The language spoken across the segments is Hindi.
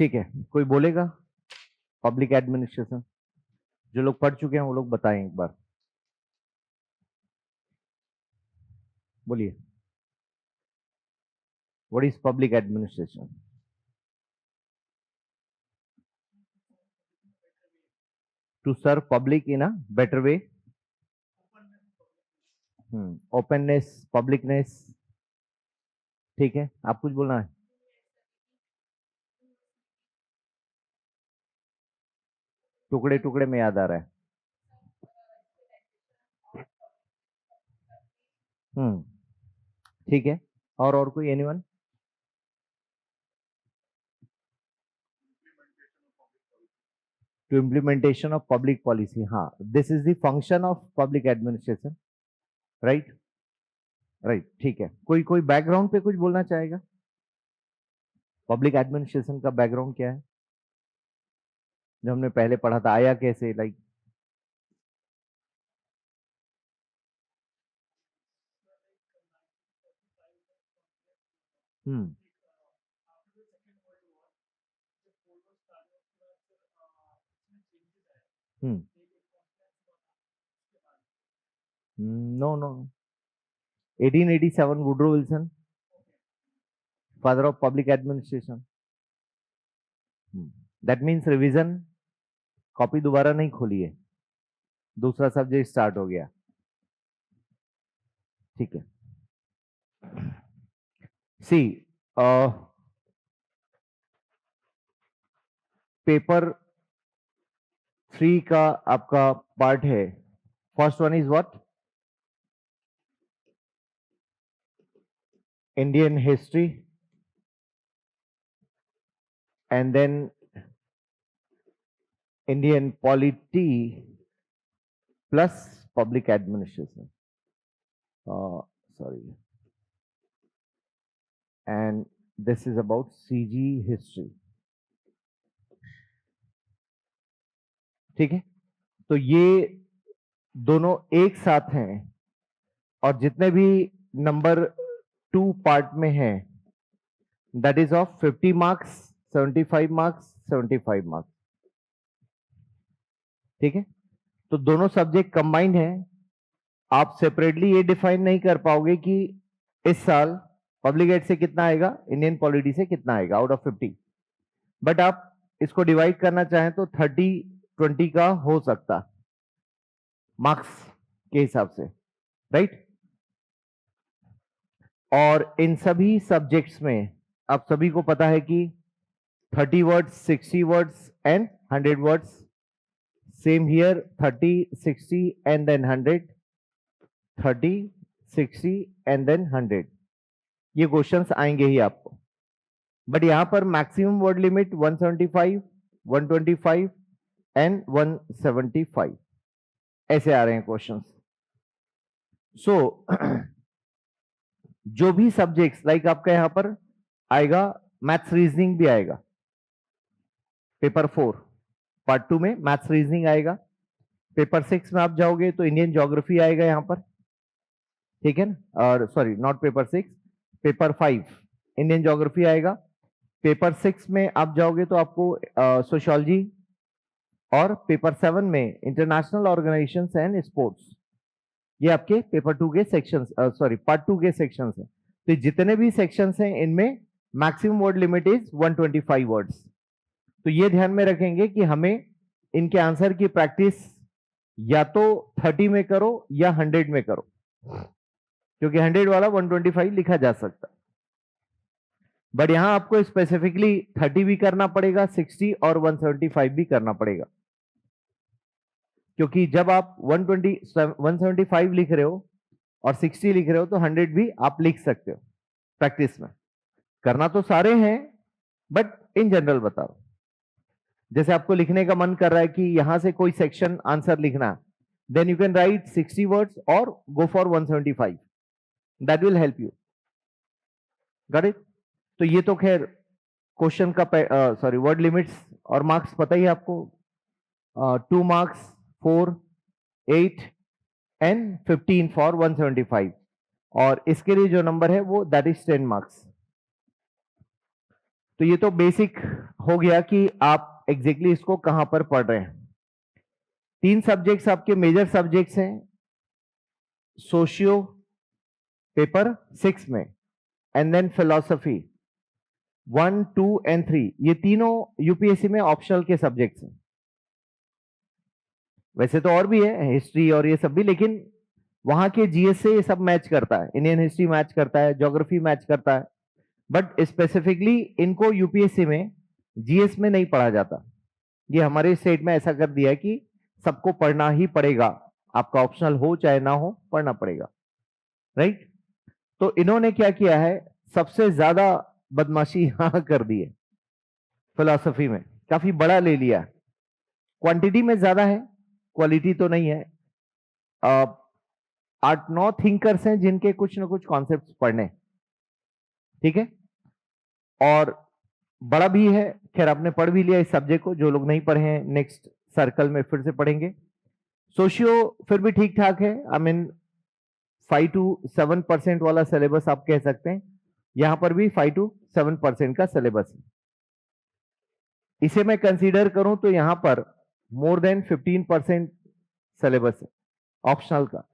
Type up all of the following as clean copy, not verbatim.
ठीक है, कोई बोलेगा? पब्लिक एडमिनिस्ट्रेशन जो लोग पढ़ चुके हैं वो लोग बताएं एक बार, बोलिए। What is public administration? To serve public in a better way, openness, publicness. ठीक है, आप कुछ बोलना है? टुकड़े टुकड़े में याद आ रहा है। हम्म, ठीक है। और कोई, anyone? To implementation of public policy, हाँ, this is the function of public administration, right? Right, ठीक है। कोई कोई बैकग्राउंड पे कुछ बोलना चाहेगा? पब्लिक एडमिनिस्ट्रेशन का बैकग्राउंड क्या है जो हमने पहले पढ़ा था, आया कैसे, like? Hmm hmm no no, 1887 Woodrow Wilson, father of public administration. That means revision, copy दोबारा नहीं खोली है, दूसरा सब्जेक्ट स्टार्ट हो गया। ठीक है, सी, पेपर 3 का आपका पार्ट है। First one is what? Indian history, and then Indian polity plus public administration, sorry, and this is about CG history। ठीक है, तो ये दोनों एक साथ हैं, और जितने भी नंबर 2 पार्ट में हैं, that is of 50 marks, 75 marks, 75 marks. ठीक है, तो दोनों सब्जेक्ट कंबाइंड हैं। आप सेपरेटली ये डिफाइन नहीं कर पाओगे कि इस साल पब्लिक एड से कितना आएगा, इंडियन पॉलिटी से कितना आएगा आउट ऑफ 50। बट आप इसको डिवाइड करना चाहें तो 30-20 का हो सकता मार्क्स के हिसाब से, राइट? और इन सभी सब्जेक्ट्स में आप सभी को पता है कि 30 words, 60 words and 100 words. Same here, 30, 60 and then 100, 30, 60 and then 100। ये क्वेश्चंस आएंगे ही आपको, बट यहां पर मैक्सिमम वर्ड लिमिट 175, 125 एंड 175 ऐसे आ रहे हैं क्वेश्चंस। सो जो भी सब्जेक्ट्स, लाइक आपका यहां पर आएगा, मैथ्स रीजनिंग भी आएगा पेपर 4 पार्ट 2 में, मैथ्स रीजनिंग आएगा। पेपर 6 में आप जाओगे तो इंडियन ज्योग्राफी आएगा यहां पर, ठीक है ना? और sorry, not paper 6, paper 5 Indian geography आएगा। पेपर 6 में आप जाओगे तो आपको सोशियोलॉजी, और पेपर 7 में इंटरनेशनल ऑर्गेनाइजेशंस एंड स्पोर्ट्स। ये आपके पेपर 2 के सेक्शंस, सॉरी पार्ट 2 के सेक्शंस हैं। तो जितने भी सेक्शंस हैं इनमें maximum word limit is 125 words. तो ये ध्यान में रखेंगे कि हमें इनके आंसर की प्रैक्टिस या तो 30 में करो या 100 में करो, क्योंकि 100 वाला 125 लिखा जा सकता है। बट यहां आपको स्पेसिफिकली 30 भी करना पड़ेगा, 60 और 175 भी करना पड़ेगा, क्योंकि जब आप 175 लिख रहे हो और 60 लिख रहे हो तो 100 भी आप लिख सकते हो प्रैक्टिस में। करना तो सारे हैं, बट इन जनरल बता रहा हूं। जैसे आपको लिखने का मन कर रहा है कि यहां से कोई सेक्शन आंसर लिखना, then you can write 60 words और go for 175, that will help you. Got it? तो ये तो खैर क्वेश्चन का सॉरी वर्ड लिमिट्स और मार्क्स पता ही है आपको, 2 मार्क्स, 4, 8 एंड 15 फॉर 175, और इसके लिए जो नंबर है वो दैट इज 10 मार्क्स। तो ये तो बेसिक हो गया कि आप एग्जैक्टली इसको कहां पर पढ़ रहे हैं। 3 सब्जेक्ट्स आपके मेजर सब्जेक्ट्स हैं, सोशियो पेपर 6 में, एंड देन फिलॉसफी 1, 2 एंड 3, ये तीनों यूपीएससी में ऑप्शनल के सब्जेक्ट्स हैं। वैसे तो और भी है, हिस्ट्री और ये सब भी, लेकिन वहां के जीएस से ये सब मैच करता है, इंडियन हिस्ट्री मैच करता है, ज्योग्राफी मैच करता है, बट स्पेसिफिकली इनको यूपीएससी में जीएस में नहीं पढ़ा जाता। ये हमारे स्टेट में ऐसा कर दिया है कि सबको पढ़ना ही पड़ेगा, आपका ऑप्शनल हो चाहे ना हो, पढ़ना पड़ेगा, राइट। तो इन्होंने क्या किया है, सबसे ज्यादा बदमाशी यहां कर दी है फिलॉसफी में, काफी बड़ा ले लिया, क्वांटिटी में ज्यादा है, क्वालिटी तो नहीं है। 8-9 थिंकर्स हैं जिनके कुछ ना कुछ कॉन्सेप्ट्स पढ़ने, ठीक है, और बड़ा भी है। खैर आपने पढ़ भी लिया इस सब्जेक्ट को, जो लोग नहीं पढ़े हैं नेक्स्ट सर्कल में फिर से पढ़ेंगे। सोशियो फिर भी ठीक ठाक है, आई मीन 5 to 7% वाला सिलेबस आप कह सकते हैं, यहां पर भी 5 to 7% का सिलेबस है। इसे मैं कंसीडर करूं तो यहां पर मोर देन 15% सिलेबस है ऑप्शनल का,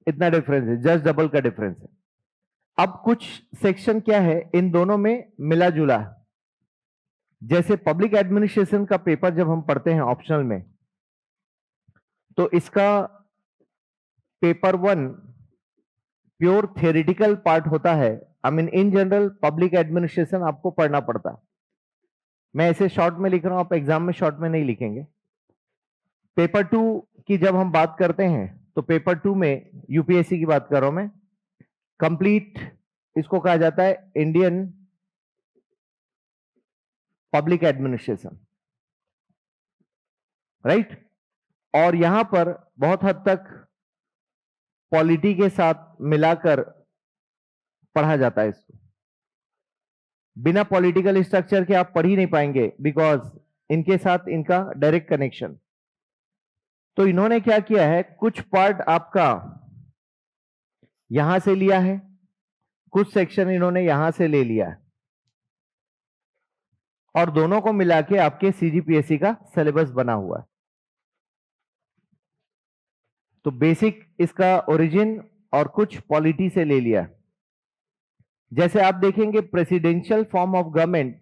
इतना डिफरेंस है, जस्ट डबल का डिफरेंस है। अब कुछ सेक्शन क्या है इन दोनों में मिला जुला है, जैसे पब्लिक एडमिनिस्ट्रेशन का पेपर जब हम पढ़ते हैं ऑप्शनल में, तो इसका पेपर 1 प्योर थियोरिटिकल पार्ट होता है। I mean in general public administration आपको पढ़ना पड़ता है, मैं ऐसे शॉर्ट में लिख रहा हूं, आप एग्जाम में शॉर्ट में नहीं लिखेंगे। पेपर 2 की जब हम बात करते हैं तो पेपर 2 में यूपीएससी की बात कर रहा हूं मैं, कंप्लीट इसको कहा जाता है इंडियन पब्लिक एडमिनिस्ट्रेशन, राइट। और यहां पर बहुत हद तक पॉलिटी के साथ मिलाकर पढ़ा जाता है इसको, बिना पॉलिटिकल स्ट्रक्चर के आप पढ़ ही नहीं पाएंगे, बिकॉज इनके साथ इनका डायरेक्ट कनेक्शन। तो इन्होंने क्या किया है, कुछ पार्ट आपका यहां से लिया है, कुछ सेक्शन इन्होंने यहां से ले लिया है, और दोनों को मिला के आपके सीजीपीएससी का सिलेबस बना हुआ है। तो बेसिक इसका ओरिजिन और कुछ पॉलिटी से ले लिया। जैसे आप देखेंगे presidential form of government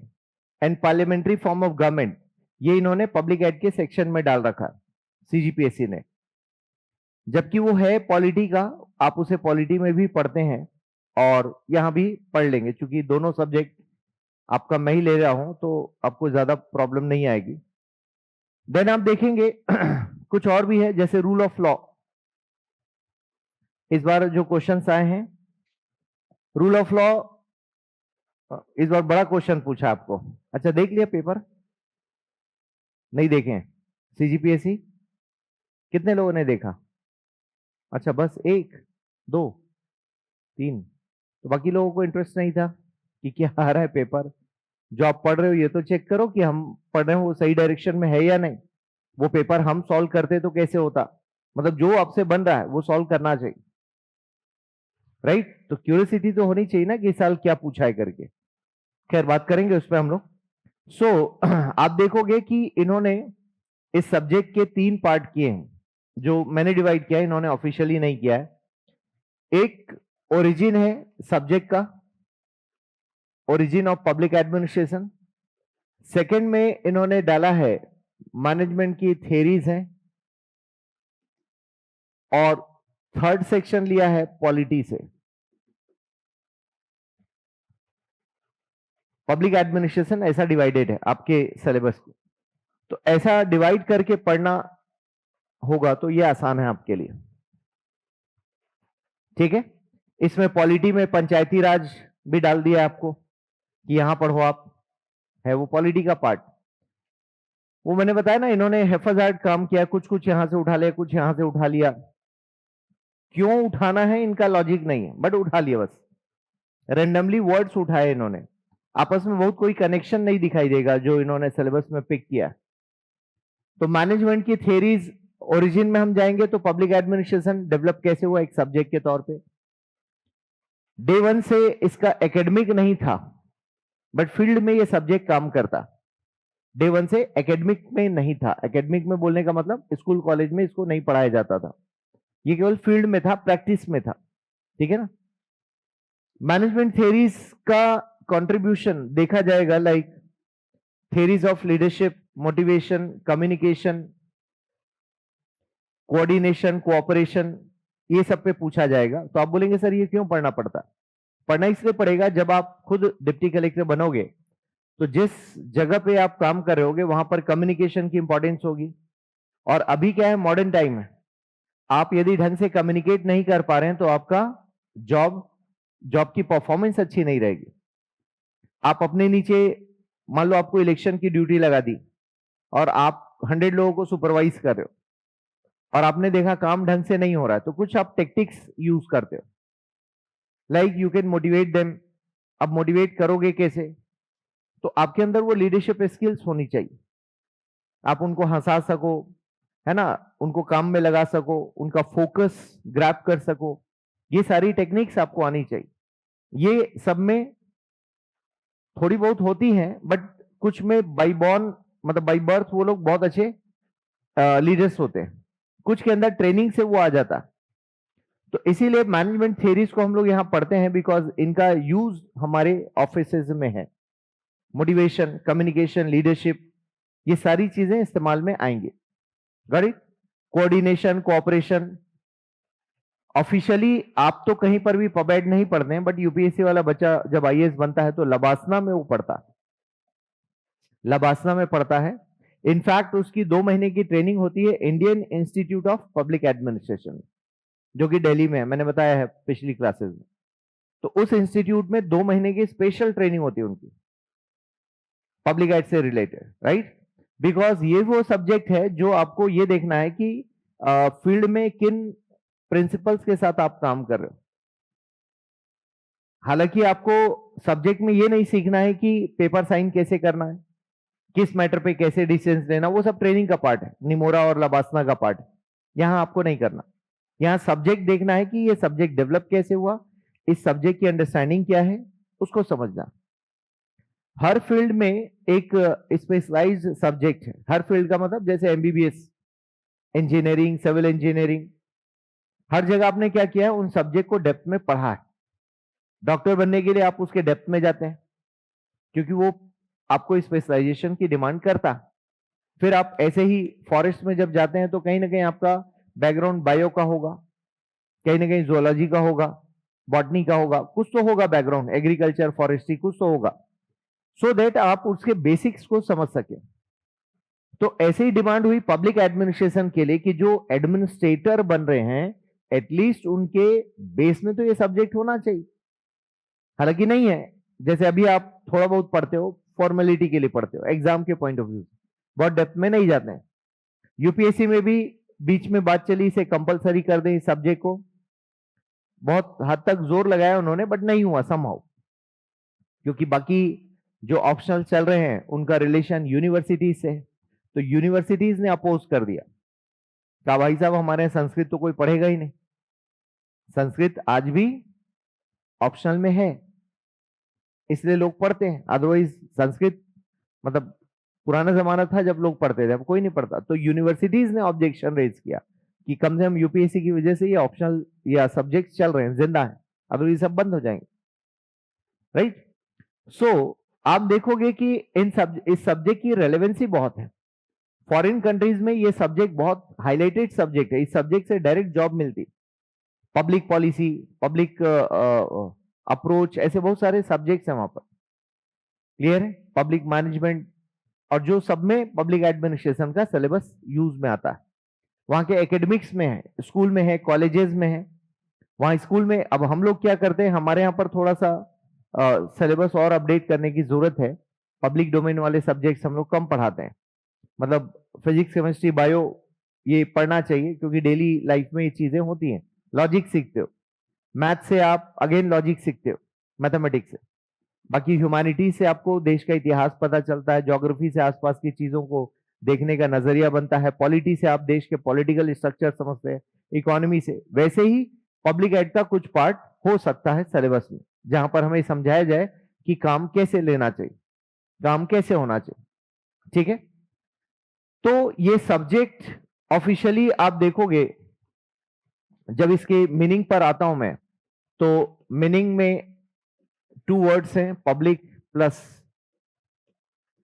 and parliamentary form of government, ये इन्होंने पब्लिक एड के सेक्शन में डाल रखा सीजीपीएससी ने, जबकि वो है पॉलिटी का, आप उसे पॉलिटी में भी पढ़ते हैं और यहां भी पढ़ लेंगे, क्योंकि दोनों सब्जेक्ट आपका मैं ही ले रहा हूं तो आपको ज्यादा प्रॉब्लम नहीं आएगी। देन आप देखेंगे कुछ और भी है, जैसे रूल ऑफ लॉ, इस बार जो क्वेश्चंस आए हैं रूल ऑफ लॉ, इस बार बड़ा क्वेश्चन पूछा आपको। अच्छा देख लिया पेपर, नहीं देखे हैं सीजीपीएससी, कितने लोगों ने देखा? अच्छा बस 1 2 3, तो बाकी लोगों को इंटरेस्ट नहीं था कि क्या आ रहा है पेपर। जो आप पढ़ रहे हो ये तो चेक करो कि हम पढ़ रहे हो वो सही डायरेक्शन में है या नहीं। वो पेपर हम सॉल्व करते तो कैसे होता, मतलब जो आपसे बन रहा है वो सॉल्व करना चाहिए, राइट। तो क्यूरियोसिटी तो होनी चाहिए ना कि इस साल क्या पूछा है करके। खैर बात करेंगे उस पर हम लोग। सो आप देखोगे कि इन्होंने इस सब्जेक्ट के 3 पार्ट किए हैं, जो मैंने डिवाइड किया है, इन्होंने ऑफिशियली नहीं किया है। एक ओरिजिन है सब्जेक्ट का, origin of public administration. Second में इन्होंने डाला है मैनेजमेंट की थ्योरीज हैं, और थर्ड सेक्शन लिया है पॉलिटी से। पब्लिक एडमिनिस्ट्रेशन ऐसा डिवाइडेड है आपके सिलेबस को, तो ऐसा डिवाइड करके पढ़ना होगा तो ये आसान है आपके लिए, ठीक है। इसमें पॉलिटी में पंचायती राज भी डाल दिया आपको कि यहां पढ़ो आप, है वो पॉलिटी का पार्ट। वो मैंने बताया ना, इन्होंने हेफाजार्ड काम किया, कुछ कुछ यहां से उठा लिया, कुछ यहां से उठा लिया। क्यों उठाना है इनका लॉजिक नहीं है, बट उठा लिया बस, रेंडमली वर्ड्स उठाए इन्होंने, आपस में बहुत कोई कनेक्शन नहीं दिखाई देगा जो इन्होंने सिलेबस में पिक किया। तो मैनेजमेंट की थ्योरीज, ओरिजिन में हम जाएंगे तो पब्लिक एडमिनिस्ट्रेशन डेवलप कैसे हुआ एक सब्जेक्ट के तौर पे। डे 1 से इसका एकेडमिक नहीं था, बट फील्ड में ये सब्जेक्ट काम करता, डे वन से एकेडमिक में नहीं था। एकेडमिक में बोलने का मतलब स्कूल कॉलेज में इसको नहीं पढ़ाया जाता था, ये केवल फील्ड में था, प्रैक्टिस में था, ठीक है ना। मैनेजमेंट थ्योरीज का कंट्रीब्यूशन देखा जाएगा, like theories of leadership, motivation, communication, coordination, cooperation, ये सब पे पूछा जाएगा। तो आप बोलेंगे सर ये क्यों पढ़ना पड़ता? पढ़ना इसलिए पड़ेगा, जब आप खुद डिप्टी कलेक्टर बनोगे तो जिस जगह पे आप काम कर रहे होगे वहां पर कम्युनिकेशन की इंपॉर्टेंस होगी। और अभी क्या है, मॉडर्न टाइम है, आप यदि ढंग से कम्युनिकेट नहीं कर पा रहे हैं तो आपका जॉब की परफॉर्मेंस अच्छी नहीं रहेगी। आप अपने नीचे, मान लो आपको इलेक्शन की ड्यूटी लगा दी और आप 100 लोगों को सुपरवाइज कर रहे हो और आपने देखा काम ढंग से नहीं हो रहा है, तो कुछ आप टेक्टिक्स यूज करते हो, like you can motivate them. अब मोटिवेट करोगे कैसे? तो आपके अंदर वो लीडरशिप स्किल्स होनी चाहिए, आप उनको हंसा सको, है ना, उनको काम में लगा सको, उनका फोकस ग्रैब कर सको, ये सारी टेक्निक्स आपको आनी चाहिए। ये सब में थोड़ी बहुत होती हैं, बट कुछ में बाई बॉर्न, मतलब बाई बर्थ वो लोग बहुत अच्छे लीडर्स होते हैं, कुछ के अंदर ट्रेनिंग से वो आ जाता है। तो इसीलिए मैनेजमेंट थ्योरीज को हम लोग यहाँ पढ़ते हैं, बिकॉज इनका यूज हमारे ऑफिसेज में है। मोटिवेशन, कम्युनिकेशन, लीडरशिप, ये सारी चीजें इस्तेमाल में आएंगी। Got it? Coordination, cooperation, officially आप तो कहीं पर भी पबेड नहीं पढ़ते हैं, बट यूपीएससी वाला बच्चा जब आईएएस बनता है तो लबासना में वो पढ़ता है, लबासना में पढ़ता है। इनफैक्ट उसकी 2 महीने की ट्रेनिंग होती है Indian institute of public administration, जो कि दिल्ली में है, मैंने बताया है पिछली क्लासेस में। तो उस इंस्टीट्यूट में 2 महीने की स्पेशल ट्रेनिंग होती है उनकी, पब्लिक एड से रिलेटेड, राइट? बिकॉज ये वो सब्जेक्ट है जो आपको ये देखना है कि फील्ड में किन प्रिंसिपल्स के साथ आप काम कर रहे हो। हालांकि आपको सब्जेक्ट में ये नहीं सीखना है कि पेपर साइन कैसे करना है, किस मैटर पे कैसे डिसीजन लेना, वो सब ट्रेनिंग का पार्ट है, निमोरा और लबासना का पार्ट है, यहां आपको नहीं करना। यहां सब्जेक्ट देखना है कि ये सब्जेक्ट डेवलप कैसे हुआ, इस सब्जेक्ट की अंडरस्टैंडिंग क्या है, उसको समझना। हर फील्ड में एक स्पेशलाइज्ड सब्जेक्ट है, हर फील्ड का मतलब जैसे एमबीबीएस, इंजीनियरिंग, सिविल इंजीनियरिंग, हर जगह आपने क्या किया है, उन सब्जेक्ट को डेप्थ में पढ़ा है। डॉक्टर बनने के लिए आप उसके डेप्थ में जाते हैं क्योंकि वो आपको स्पेशलाइजेशन की डिमांड करता है। फिर आप ऐसे ही फॉरेस्ट में जब जाते हैं तो कहीं ना कहीं आपका बैकग्राउंड बायो का होगा, कहीं ना कहीं जोलॉजी का होगा, बॉटनी का होगा, कुछ तो होगा बैकग्राउंड, एग्रीकल्चर, फॉरेस्ट्री, कुछ तो होगा, सो दैट आप उसके बेसिक्स को समझ सके। तो ऐसे ही डिमांड हुई पब्लिक एडमिनिस्ट्रेशन के लिए कि जो एडमिनिस्ट्रेटर बन रहे हैं एटलीस्ट उनके बेस में तो ये सब्जेक्ट होना चाहिए। हालांकि नहीं है, जैसे अभी आप थोड़ा बहुत पढ़ते हो, फॉर्मेलिटी के लिए पढ़ते हो, एग्जाम के पॉइंट ऑफ व्यू से बहुत डेप्थ में नहीं जाते हैं। यूपीएससी में भी बीच में बात चली इसे कंपलसरी कर दें इस सब्जेक्ट को, बहुत हद तक जोर लगाया उन्होंने, बट नहीं हुआ समहाउ, क्योंकि बाकी जो ऑप्शनल चल रहे हैं उनका रिलेशन यूनिवर्सिटीज से है, तो यूनिवर्सिटीज ने अपोज कर दिया, कहा भाई साहब हमारे यहाँ संस्कृत तो कोई पढ़ेगा ही नहीं, संस्कृत आज भी ऑप्शनल में है इसलिए लोग पढ़ते हैं, अदरवाइज संस्कृत मतलब पुराना जमाना था जब लोग पढ़ते थे, अब कोई नहीं पढ़ता। तो यूनिवर्सिटीज ने ऑब्जेक्शन रेज किया कि कम से कम यूपीएससी की वजह से ये ऑप्शनल या सब्जेक्ट चल रहे हैं, जिंदा है, अब ये सब बंद हो जाएंगे, राइट? सो आप देखोगे कि इस सब्जेक्ट की रेलेवेंसी बहुत है, फॉरेन कंट्रीज में ये सब्जेक्ट बहुत हाईलाइटेड सब्जेक्ट है, इस सब्जेक्ट से डायरेक्ट जॉब मिलती, पब्लिक पॉलिसी, पब्लिक अप्रोच, ऐसे बहुत सारे सब्जेक्ट्स हैं वहां पर, क्लियर है? पब्लिक मैनेजमेंट, और जो सब में पब्लिक एडमिनिस्ट्रेशन का सिलेबस यूज में आता है, वहां के एकेडमिक्स में है, स्कूल में है, कॉलेजेस में है। वहां स्कूल में अब हम लोग क्या करते हैं, हमारे यहाँ पर थोड़ा सा सिलेबस और अपडेट करने की जरूरत है, पब्लिक डोमेन वाले सब्जेक्ट्स हम लोग कम पढ़ाते हैं, मतलब फिजिक्स, केमिस्ट्री, बायो ये पढ़ना चाहिए क्योंकि डेली लाइफ में ये चीजें होती हैं। लॉजिक सीखते हो, मैथ से आप अगेन लॉजिक सीखते हो, मैथमेटिक्स से, बाकी ह्यूमैनिटीज से आपको देश का इतिहास पता चलता है, ज्योग्राफी से आसपास की चीजों को देखने का नजरिया बनता है, पॉलिटी से आप देश के पॉलिटिकल स्ट्रक्चर समझते हैं, इकोनॉमी से। वैसे ही पब्लिक एड का कुछ पार्ट हो सकता है सिलेबस में जहां पर हमें समझाया जाए कि काम कैसे लेना चाहिए, काम कैसे होना चाहिए। ठीक है, तो ये सब्जेक्ट ऑफिशियली आप देखोगे, जब इसके मीनिंग पर आता हूं मैं, तो मीनिंग में 2 वर्ड्स हैं, public plus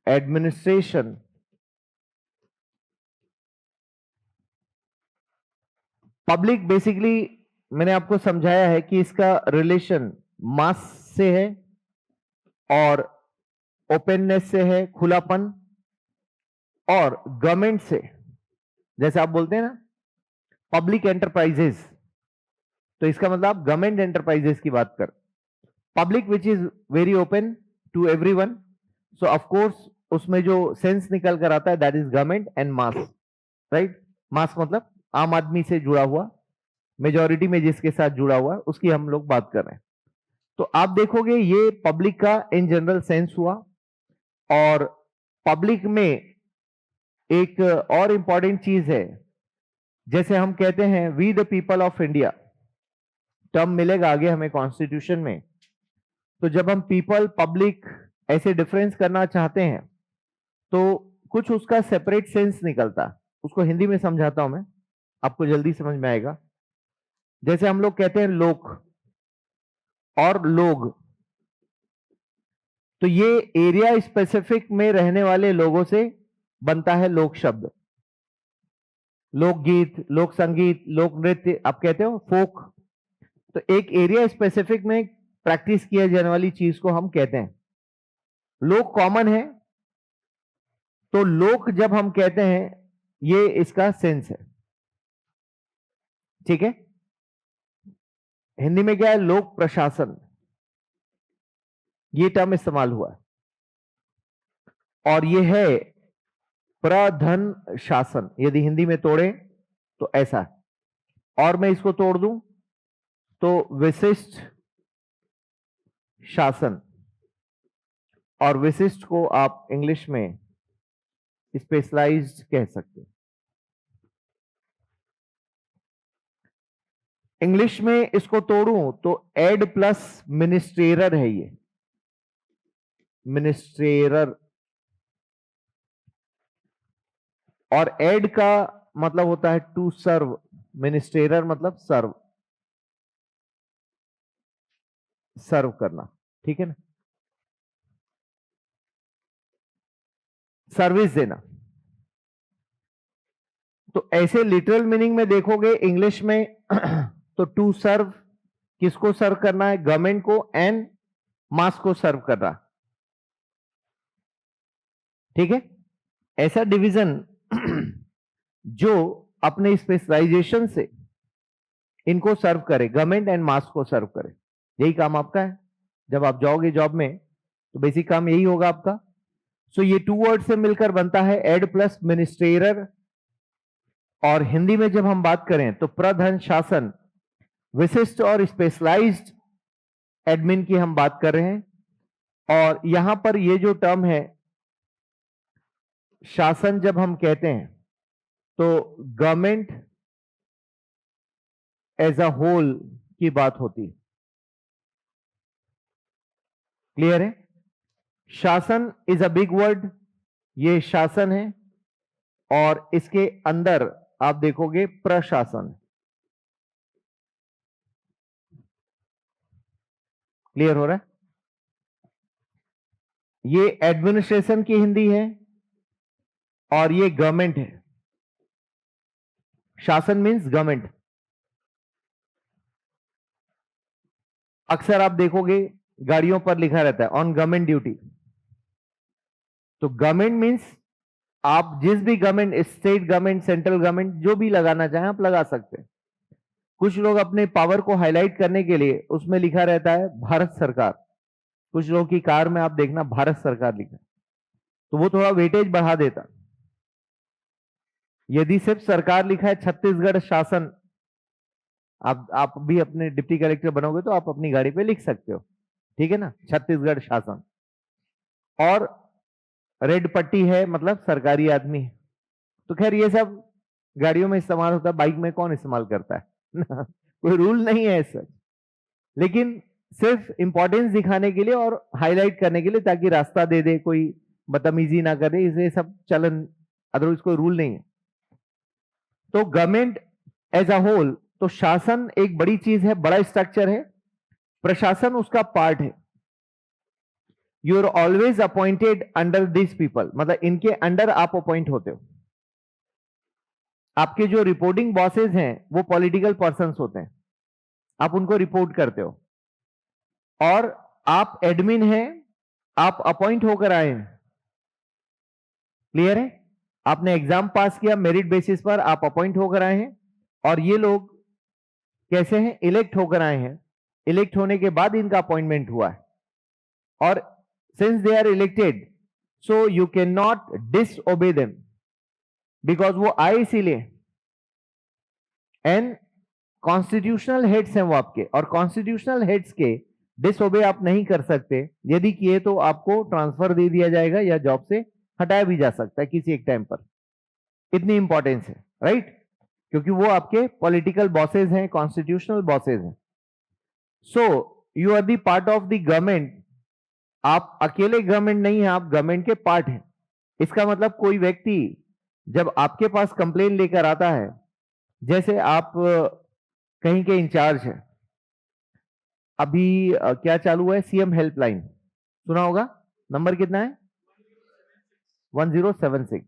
administration. Public basically मैंने आपको समझाया है कि इसका रिलेशन मास से है और ओपननेस से है, खुलापन, और गवर्नमेंट से। जैसे आप बोलते हैं ना पब्लिक एंटरप्राइजेस, तो इसका मतलब आप गवर्नमेंट एंटरप्राइजेस की बात कर। Public which is very open to everyone, so of course उसमें जो सेंस निकल कर आता है that is government and mass, right. Mass मतलब आम आदमी से जुड़ा हुआ, मेजॉरिटी में जिसके साथ जुड़ा हुआ, उसकी हम लोग बात कर रहे हैं। तो आप देखोगे ये पब्लिक का इन जनरल सेंस हुआ। और पब्लिक में एक और इंपॉर्टेंट चीज है, जैसे हम कहते हैं we the people of India, term मिलेगा आगे हमें कॉन्स्टिट्यूशन में। तो जब हम पीपल पब्लिक ऐसे डिफरेंस करना चाहते हैं तो कुछ उसका सेपरेट सेंस निकलता है। उसको हिंदी में समझाता हूं मैं, आपको जल्दी समझ में आएगा। जैसे हम लोग कहते हैं लोक और लोग, तो ये एरिया स्पेसिफिक में रहने वाले लोगों से बनता है लोक शब्द। लोकगीत, लोक संगीत, लोक नृत्य आप कहते हो फोक। तो एक एरिया स्पेसिफिक में प्रैक्टिस किया जाने वाली चीज को हम कहते हैं। लोक कॉमन है, तो लोक जब हम कहते हैं ये इसका सेंस है। ठीक है, हिंदी में क्या है, लोक प्रशासन, ये टर्म इस्तेमाल हुआ है। और ये है प्रधन शासन, यदि हिंदी में तोड़े तो ऐसा है। और मैं इसको तोड़ दूं तो विशिष्ट शासन, और विशिष्ट को आप इंग्लिश में स्पेशलाइज्ड कह सकते हैं। इंग्लिश में इसको तोड़ूं तो एड प्लस मिनिस्ट्रेटर है ये, मिनिस्ट्रेटर। और एड का मतलब होता है टू सर्व, मिनिस्ट्रेटर मतलब सर्व, सर्व करना। ठीक है ना, सर्विस देना। तो ऐसे लिटरल मीनिंग में देखोगे इंग्लिश में तो टू सर्व, किसको सर्व करना है, गवर्नमेंट को, एंड मास को सर्व करना। ठीक है, ऐसा डिवीजन जो अपने स्पेशलाइजेशन से इनको सर्व करे, गवर्नमेंट एंड मास को सर्व करे, यही काम आपका है। जब आप जाओगे जॉब में तो बेसिक काम यही होगा आपका। सो ये 2 वर्ड से मिलकर बनता है एड प्लस मिनिस्ट्रेटर। और हिंदी में जब हम बात करें तो प्रधन शासन, विशिष्ट और स्पेशलाइज्ड एडमिन की हम बात कर रहे हैं। और यहां पर ये जो टर्म है शासन, जब हम कहते हैं तो गवर्नमेंट एज अ होल की बात होती है। क्लियर है, शासन इज अ बिग वर्ड, ये शासन है। और इसके अंदर आप देखोगे प्रशासन। क्लियर हो रहा है, ये एडमिनिस्ट्रेशन की हिंदी है और ये गवर्नमेंट है। शासन मींस गवर्नमेंट। अक्सर आप देखोगे गाड़ियों पर लिखा रहता है ऑन गवर्नमेंट ड्यूटी। तो गवर्नमेंट मींस आप जिस भी government, state government, central government, जो भी लगाना चाहें आप लगा सकते हैं। कुछ लोग अपने पावर को हाईलाइट करने के लिए उसमें लिखा रहता है भारत सरकार। कुछ लोगों की कार में आप देखना भारत सरकार लिखा है, तो वो थोड़ा वेटेज बढ़ा देता। यदि सिर्फ सरकार लिखा है छत्तीसगढ़ शासन, आप भी अपने डिप्टी कलेक्टर बनोगे तो आप अपनी गाड़ी पे लिख सकते हो, ठीक है ना, छत्तीसगढ़ शासन। और रेड पट्टी है मतलब सरकारी आदमी है। तो खैर ये सब गाड़ियों में इस्तेमाल होता है, बाइक में कौन इस्तेमाल करता है कोई रूल नहीं है ऐसा। लेकिन सिर्फ इंपॉर्टेंस दिखाने के लिए और हाईलाइट करने के लिए, ताकि रास्ता दे दे, कोई बदतमीजी ना करे, इसे सब चलन, अदरवाइज कोई रूल नहीं है। तो गवर्नमेंट एज अ होल, तो शासन एक बड़ी चीज है, बड़ा स्ट्रक्चर है, प्रशासन उसका पार्ट है। You are always appointed under this people, मतलब इनके अंडर आप अपॉइंट होते हो। आपके जो रिपोर्टिंग बॉसेस हैं वो पॉलिटिकल पर्संस होते हैं, आप उनको रिपोर्ट करते हो। और आप एडमिन हैं, आप अपॉइंट होकर आए हैं। क्लियर है? आपने एग्जाम पास किया, मेरिट बेसिस पर आप अपॉइंट होकर आए हैं। और ये लोग कैसे हैं? इलेक्ट होकर आए हैं। इलेक्ट होने के बाद इनका अपॉइंटमेंट हुआ है। और since they are elected, so you can not disobey them, because वो आए इसीलिए। एंड कॉन्स्टिट्यूशनल हेड्स हैं वो आपके, और कॉन्स्टिट्यूशनल हेड्स के डिसओबे आप नहीं कर सकते। यदि किए तो आपको ट्रांसफर दे दिया जाएगा या जॉब से हटाया भी जा सकता है किसी एक टाइम पर। इतनी इंपॉर्टेंस है, राइट? क्योंकि वो आपके पॉलिटिकल बॉसेज हैं, कॉन्स्टिट्यूशनल बॉसेज हैं। So you are the part of the government. आप अकेले गवर्नमेंट नहीं है, आप गवर्नमेंट के पार्ट हैं। इसका मतलब कोई व्यक्ति जब आपके पास कंप्लेन लेकर आता है, जैसे आप कहीं के इंचार्ज हैं, अभी क्या चालू है, सीएम हेल्पलाइन सुना होगा, नंबर कितना है? 1076।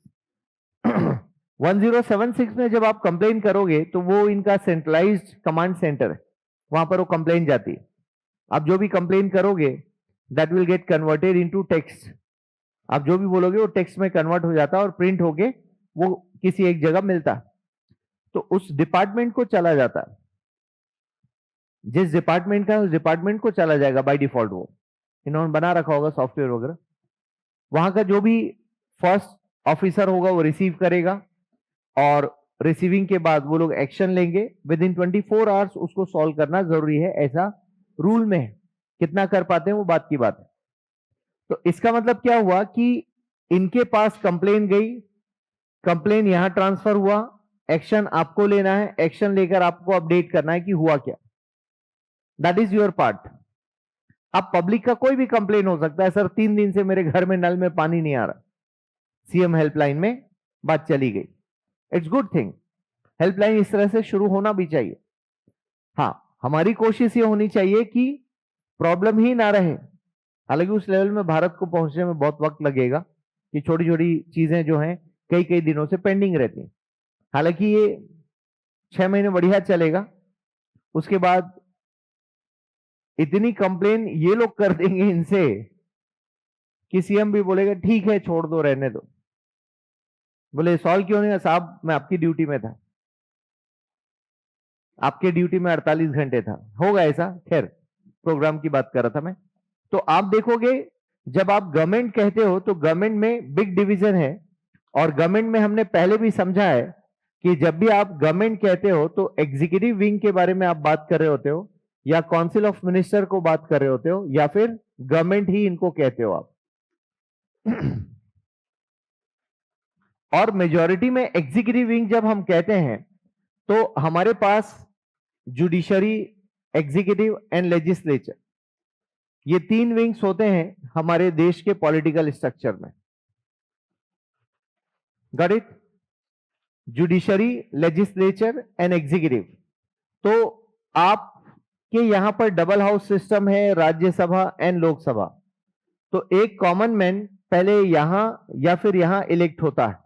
1076 में जब आप कंप्लेन करोगे तो वो इनका सेंट्रलाइज्ड कमांड सेंटर है, वहां पर वो कंप्लेन जाती है। आप जो भी कंप्लेन करोगे that will get converted into text. आप जो भी बोलोगे वो टेक्स्ट में कन्वर्ट हो जाता है और प्रिंट होके वो किसी एक जगह मिलता है। तो उस डिपार्टमेंट को चला जाता है, जिस डिपार्टमेंट का है उस डिपार्टमेंट को चला जाएगा बाय डिफॉल्ट। वो इन्होंने बना रखा होगा सॉफ्टवेयर वगैरह। वहां का जो भी फर्स्ट ऑफिसर होगा वो रिसीव करेगा, और रिसीविंग के बाद वो लोग एक्शन लेंगे। विद इन 24 आवर्स उसको सॉल्व करना जरूरी है, ऐसा रूल में है। कितना कर पाते हैं वो बात की बात है। तो इसका मतलब क्या हुआ कि इनके पास कंप्लेन गई, कंप्लेन यहां ट्रांसफर हुआ, एक्शन आपको लेना है, एक्शन लेकर आपको अपडेट करना है कि हुआ क्या। That is your part. अब पब्लिक का कोई भी कंप्लेन हो सकता है, सर 3 दिन से मेरे घर में नल में पानी नहीं आ रहा, सीएम हेल्पलाइन में बात चली गई। इट्स गुड थिंग, हेल्पलाइन इस तरह से शुरू होना भी चाहिए। हाँ, हमारी कोशिश ये होनी चाहिए कि प्रॉब्लम ही ना रहे। हालांकि उस लेवल में भारत को पहुंचने में बहुत वक्त लगेगा कि छोटी छोटी चीजें जो हैं कई कई दिनों से पेंडिंग रहती हैं। हालांकि ये 6 महीने बढ़िया चलेगा, उसके बाद इतनी कंप्लेन ये लोग कर देंगे इनसे कि सीएम भी बोलेगा ठीक है छोड़ दो, रहने दो। बोले सॉल्व क्यों नहीं? साहब मैं आपकी ड्यूटी में था, आपके ड्यूटी में 48 घंटे था। होगा ऐसा, खैर प्रोग्राम की बात कर रहा था मैं। तो आप देखोगे जब आप गवर्नमेंट कहते हो तो गवर्नमेंट में बिग डिवीजन है। और गवर्नमेंट में हमने पहले भी समझा है कि जब भी आप गवर्नमेंट कहते हो तो एग्जीक्यूटिव विंग के बारे में आप बात कर रहे होते हो, या काउंसिल ऑफ मिनिस्टर को बात कर रहे होते हो, या फिर गवर्नमेंट ही इनको कहते हो आप। और मेजॉरिटी में एग्जीक्यूटिव विंग जब हम कहते हैं तो हमारे पास जुडिशरी, एग्जीक्यूटिव एंड लेजिस्लेचर, ये 3 विंग्स होते हैं हमारे देश के पॉलिटिकल स्ट्रक्चर में। Got it? Judiciary, legislature and executive. तो आपके यहां पर डबल हाउस सिस्टम है, राज्यसभा एंड लोकसभा। तो एक कॉमन मैन पहले यहां या फिर यहां इलेक्ट होता है,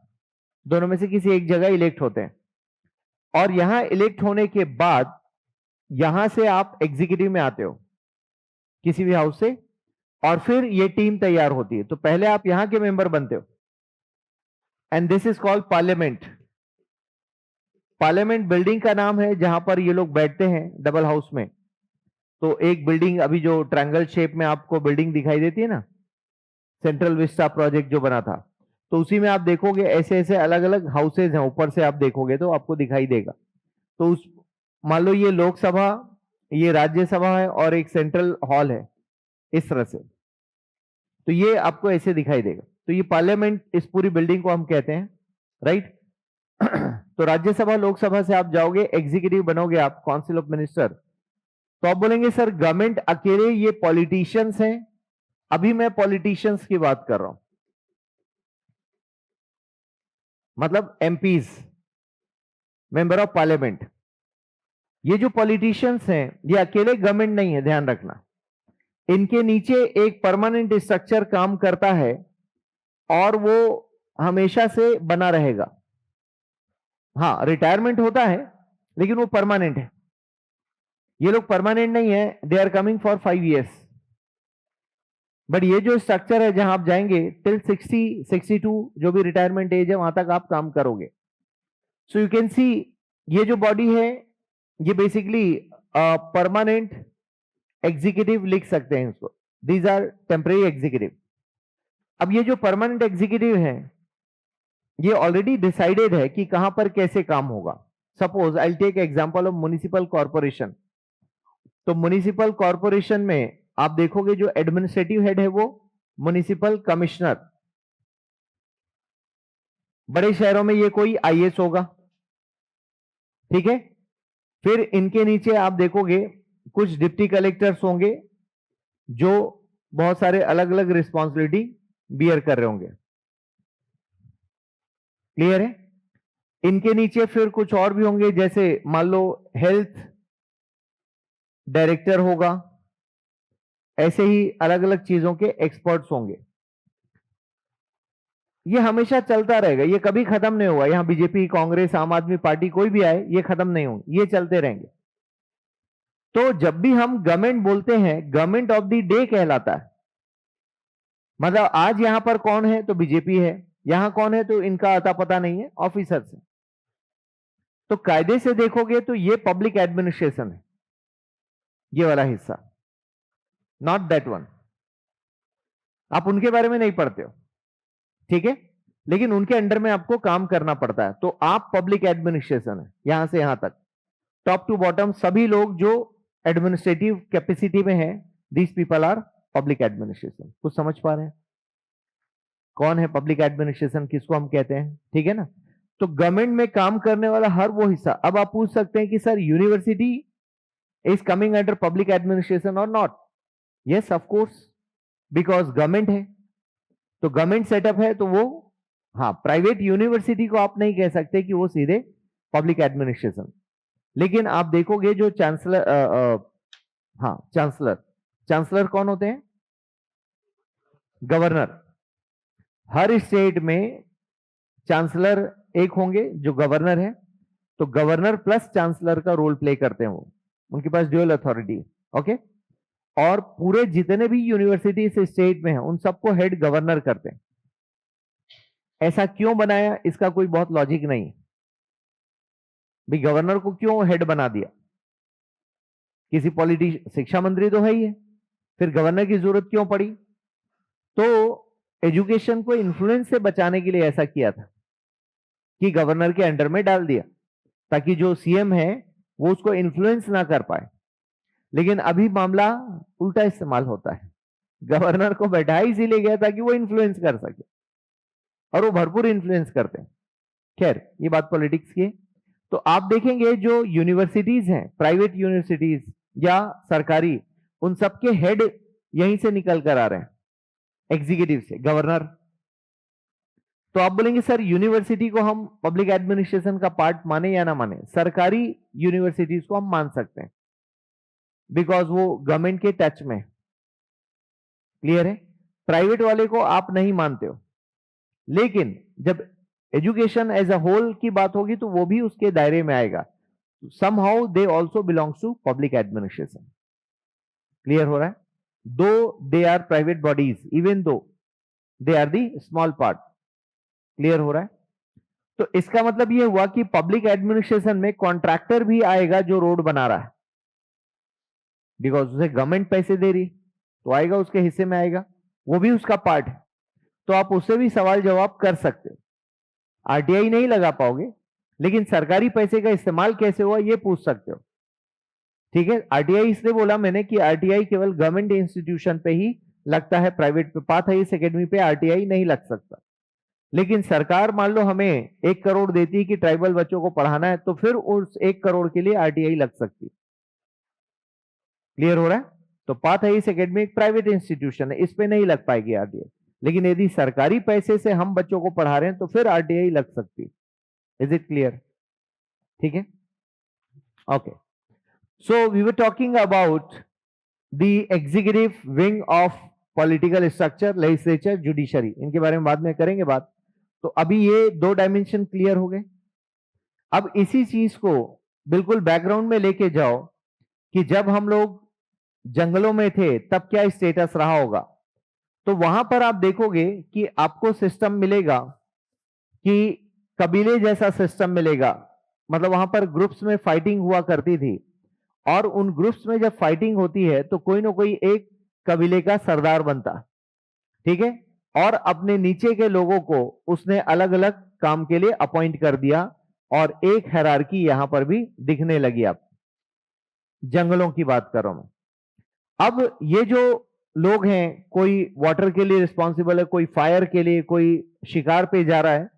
दोनों में से किसी एक जगह इलेक्ट होते हैं। और यहां इलेक्ट होने के बाद यहां से आप एग्जीक्यूटिव में आते हो किसी भी हाउस से, और फिर ये टीम तैयार होती है। तो पहले आप यहां के मेंबर बनते हो, and this is called parliament. Parliament building का नाम है जहां पर ये लोग बैठते हैं डबल हाउस में। तो एक बिल्डिंग, अभी जो ट्रायंगल शेप में आपको बिल्डिंग दिखाई देती है ना, सेंट्रल विस्टा प्रोजेक्ट जो बना था, तो उसी में आप देखोगे ऐसे ऐसे अलग अलग हाउसेज हैं, ऊपर से आप देखोगे तो आपको दिखाई देगा। तो उस, मान लो ये लोकसभा, ये राज्यसभा है, और एक सेंट्रल हॉल है इस तरह से। तो ये आपको ऐसे दिखाई देगा। तो ये पार्लियामेंट, इस पूरी बिल्डिंग को हम कहते हैं, राइट? तो राज्यसभा लोकसभा से आप जाओगे, एग्जीक्यूटिव बनोगे आप, काउंसिल ऑफ मिनिस्टर। तो आप बोलेंगे सर गवर्नमेंट अकेले ये पॉलिटिशियंस हैं। अभी मैं पॉलिटिशियंस की बात कर रहा हूं, मतलब एमपीज, मेंबर ऑफ पार्लियामेंट। ये जो पॉलिटिशियंस हैं ये अकेले गवर्नमेंट नहीं है, ध्यान रखना। इनके नीचे एक परमानेंट स्ट्रक्चर काम करता है और वो हमेशा से बना रहेगा। हाँ, रिटायरमेंट होता है लेकिन वो परमानेंट है। ये लोग परमानेंट नहीं है, they are coming for 5 years। But ये जो स्ट्रक्चर है जहां आप जाएंगे टिल 60-62 जो भी रिटायरमेंट एज है वहां तक आप काम करोगे। सो यू कैन सी ये जो बॉडी है ये बेसिकली परमानेंट एग्जीक्यूटिव लिख सकते हैं इसको। These are temporary executive. अब ये जो परमानेंट एग्जीक्यूटिव है ये ऑलरेडी डिसाइडेड है कि कहां पर कैसे काम होगा। Suppose I take example of municipal corporation. तो म्युनिसिपल कॉर्पोरेशन में आप देखोगे जो एडमिनिस्ट्रेटिव हेड है वो म्युनिसिपल कमिश्नर। बड़े शहरों में ये कोई आईएएस होगा, ठीक है। फिर इनके नीचे आप देखोगे कुछ डिप्टी कलेक्टर्स होंगे जो बहुत सारे अलग अलग रिस्पॉन्सिबिलिटी बियर कर रहे होंगे। क्लियर है। इनके नीचे फिर कुछ और भी होंगे, जैसे मान लो हेल्थ डायरेक्टर होगा, ऐसे ही अलग अलग चीजों के एक्सपर्ट्स होंगे। ये हमेशा चलता रहेगा, ये कभी खत्म नहीं होगा। यहां बीजेपी, कांग्रेस, आम आदमी पार्टी कोई भी आए ये खत्म नहीं होंगे, ये चलते रहेंगे। तो जब भी हम गवर्नमेंट बोलते हैं, गवर्नमेंट ऑफ द डे कहलाता है। मतलब आज यहां पर कौन है तो बीजेपी है, यहां कौन है तो इनका अता पता नहीं है, ऑफिसर से। तो कायदे से देखोगे तो ये पब्लिक एडमिनिस्ट्रेशन है, ये वाला हिस्सा, नॉट दैट वन। आप उनके बारे में नहीं पढ़ते हो, ठीक है, लेकिन उनके अंडर में आपको काम करना पड़ता है। तो आप पब्लिक एडमिनिस्ट्रेशन है, यहां से यहां तक, टॉप टू बॉटम सभी लोग जो एडमिनिस्ट्रेटिव कैपेसिटी में है, these people are public administration. कुछ समझ पा रहे हैं कौन है पब्लिक एडमिनिस्ट्रेशन, किसको हम कहते हैं, ठीक है ना। तो गवर्नमेंट में काम करने वाला हर वो हिस्सा। अब आप पूछ सकते हैं कि sir university is coming under public administration और not. Yes of course, because government है, तो गवर्नमेंट सेटअप है तो वो, हाँ, प्राइवेट यूनिवर्सिटी को आप नहीं कह सकते कि वो सीधे पब्लिक एडमिनिस्ट्रेशन। लेकिन आप देखोगे जो चांसलर, हाँ चांसलर, चांसलर कौन होते हैं, गवर्नर। हर स्टेट में चांसलर एक होंगे जो गवर्नर है, तो गवर्नर प्लस चांसलर का रोल प्ले करते हैं वो, उनके पास ड्यूअल अथॉरिटी है, ओके। और पूरे जितने भी यूनिवर्सिटी इस स्टेट में है उन सबको हेड गवर्नर करते हैं। ऐसा क्यों बनाया, इसका कोई बहुत लॉजिक नहीं है भाई, गवर्नर को क्यों हेड बना दिया। किसी पॉलिटिशियन, शिक्षा मंत्री तो है ही है, फिर गवर्नर की जरूरत क्यों पड़ी। तो एजुकेशन को इन्फ्लुएंस से बचाने के लिए ऐसा किया था कि गवर्नर के अंडर में डाल दिया, ताकि जो सीएम है वो उसको इन्फ्लुएंस ना कर पाए। लेकिन अभी मामला उल्टा इस्तेमाल होता है, गवर्नर को बैठाया इसीलिए गया ताकि वो इन्फ्लुएंस कर सके, और वो भरपूर इन्फ्लुएंस करते हैं। खैर, ये बात पॉलिटिक्स की है। तो आप देखेंगे जो यूनिवर्सिटीज हैं, प्राइवेट यूनिवर्सिटीज या सरकारी, उन सबके हेड यहीं से निकल कर आ रहे हैं, एग्जीक्यूटिव से, गवर्नर। तो आप बोलेंगे सर यूनिवर्सिटी को हम पब्लिक एडमिनिस्ट्रेशन का पार्ट माने या ना माने। सरकारी यूनिवर्सिटीज को हम मान सकते हैं बिकॉज वो गवर्नमेंट के टच में। क्लियर है। प्राइवेट वाले को आप नहीं मानते हो, लेकिन जब एजुकेशन एज अ होल की बात होगी तो वो भी उसके दायरे में आएगा। Somehow they also belongs to public administration. Clear हो रहा है। Though they are private bodies, even though they are the small part. Clear हो रहा है। तो इसका मतलब ये हुआ कि पब्लिक एडमिनिस्ट्रेशन में कॉन्ट्रैक्टर भी आएगा जो रोड बना रहा है, बिकॉज उसे गवर्नमेंट पैसे दे रही, तो आएगा, उसके हिस्से में आएगा, वो भी उसका पार्ट है। तो आप उससे भी सवाल जवाब कर सकते हो। आरटीआई नहीं लगा पाओगे, लेकिन सरकारी पैसे का इस्तेमाल कैसे हुआ ये पूछ सकते हो। ठीक है। आरटीआई इसलिए बोला मैंने कि आरटीआई केवल गवर्नमेंट इंस्टीट्यूशन पे ही लगता है, प्राइवेट पे, पाथ हाईएस्ट एकेडमी पे आरटीआई नहीं लग सकता। लेकिन सरकार मान लो हमें 1 करोड़ देती है कि ट्राइबल बच्चों को पढ़ाना है, तो फिर उस 1 करोड़ के लिए आरटीआई लग सकती है। क्लियर हो रहा है? तो पाथ है इस एकेडमी एक प्राइवेट इंस्टीट्यूशन है, इस पे नहीं लग पाएगी आरटीआई, लेकिन यदि सरकारी पैसे से हम बच्चों को पढ़ा रहे हैं तो फिर आरटीआई लग सकती है। Is it clear? ठीक है, okay. So we were talking about the executive wing of political structure, legislature, judiciary, इनके बारे में बाद में करेंगे बात। तो अभी ये दो डायमेंशन क्लियर हो गए। अब इसी चीज को बिल्कुल बैकग्राउंड में लेके जाओ कि जब हम लोग जंगलों में थे तब क्या स्टेटस रहा होगा। तो वहां पर आप देखोगे कि आपको सिस्टम मिलेगा कि कबीले जैसा सिस्टम मिलेगा, मतलब वहां पर ग्रुप्स में फाइटिंग हुआ करती थी, और उन ग्रुप्स में जब फाइटिंग होती है तो कोई ना कोई एक कबीले का सरदार बनता, ठीक है, और अपने नीचे के लोगों को उसने अलग अलग काम के लिए अपॉइंट कर दिया, और एक हायरार्की यहां पर भी दिखने लगी। आप जंगलों की बात कर रहा हूं मैं। अब ये जो लोग हैं, कोई वाटर के लिए रिस्पॉन्सिबल है, कोई फायर के लिए, कोई शिकार पे जा रहा है।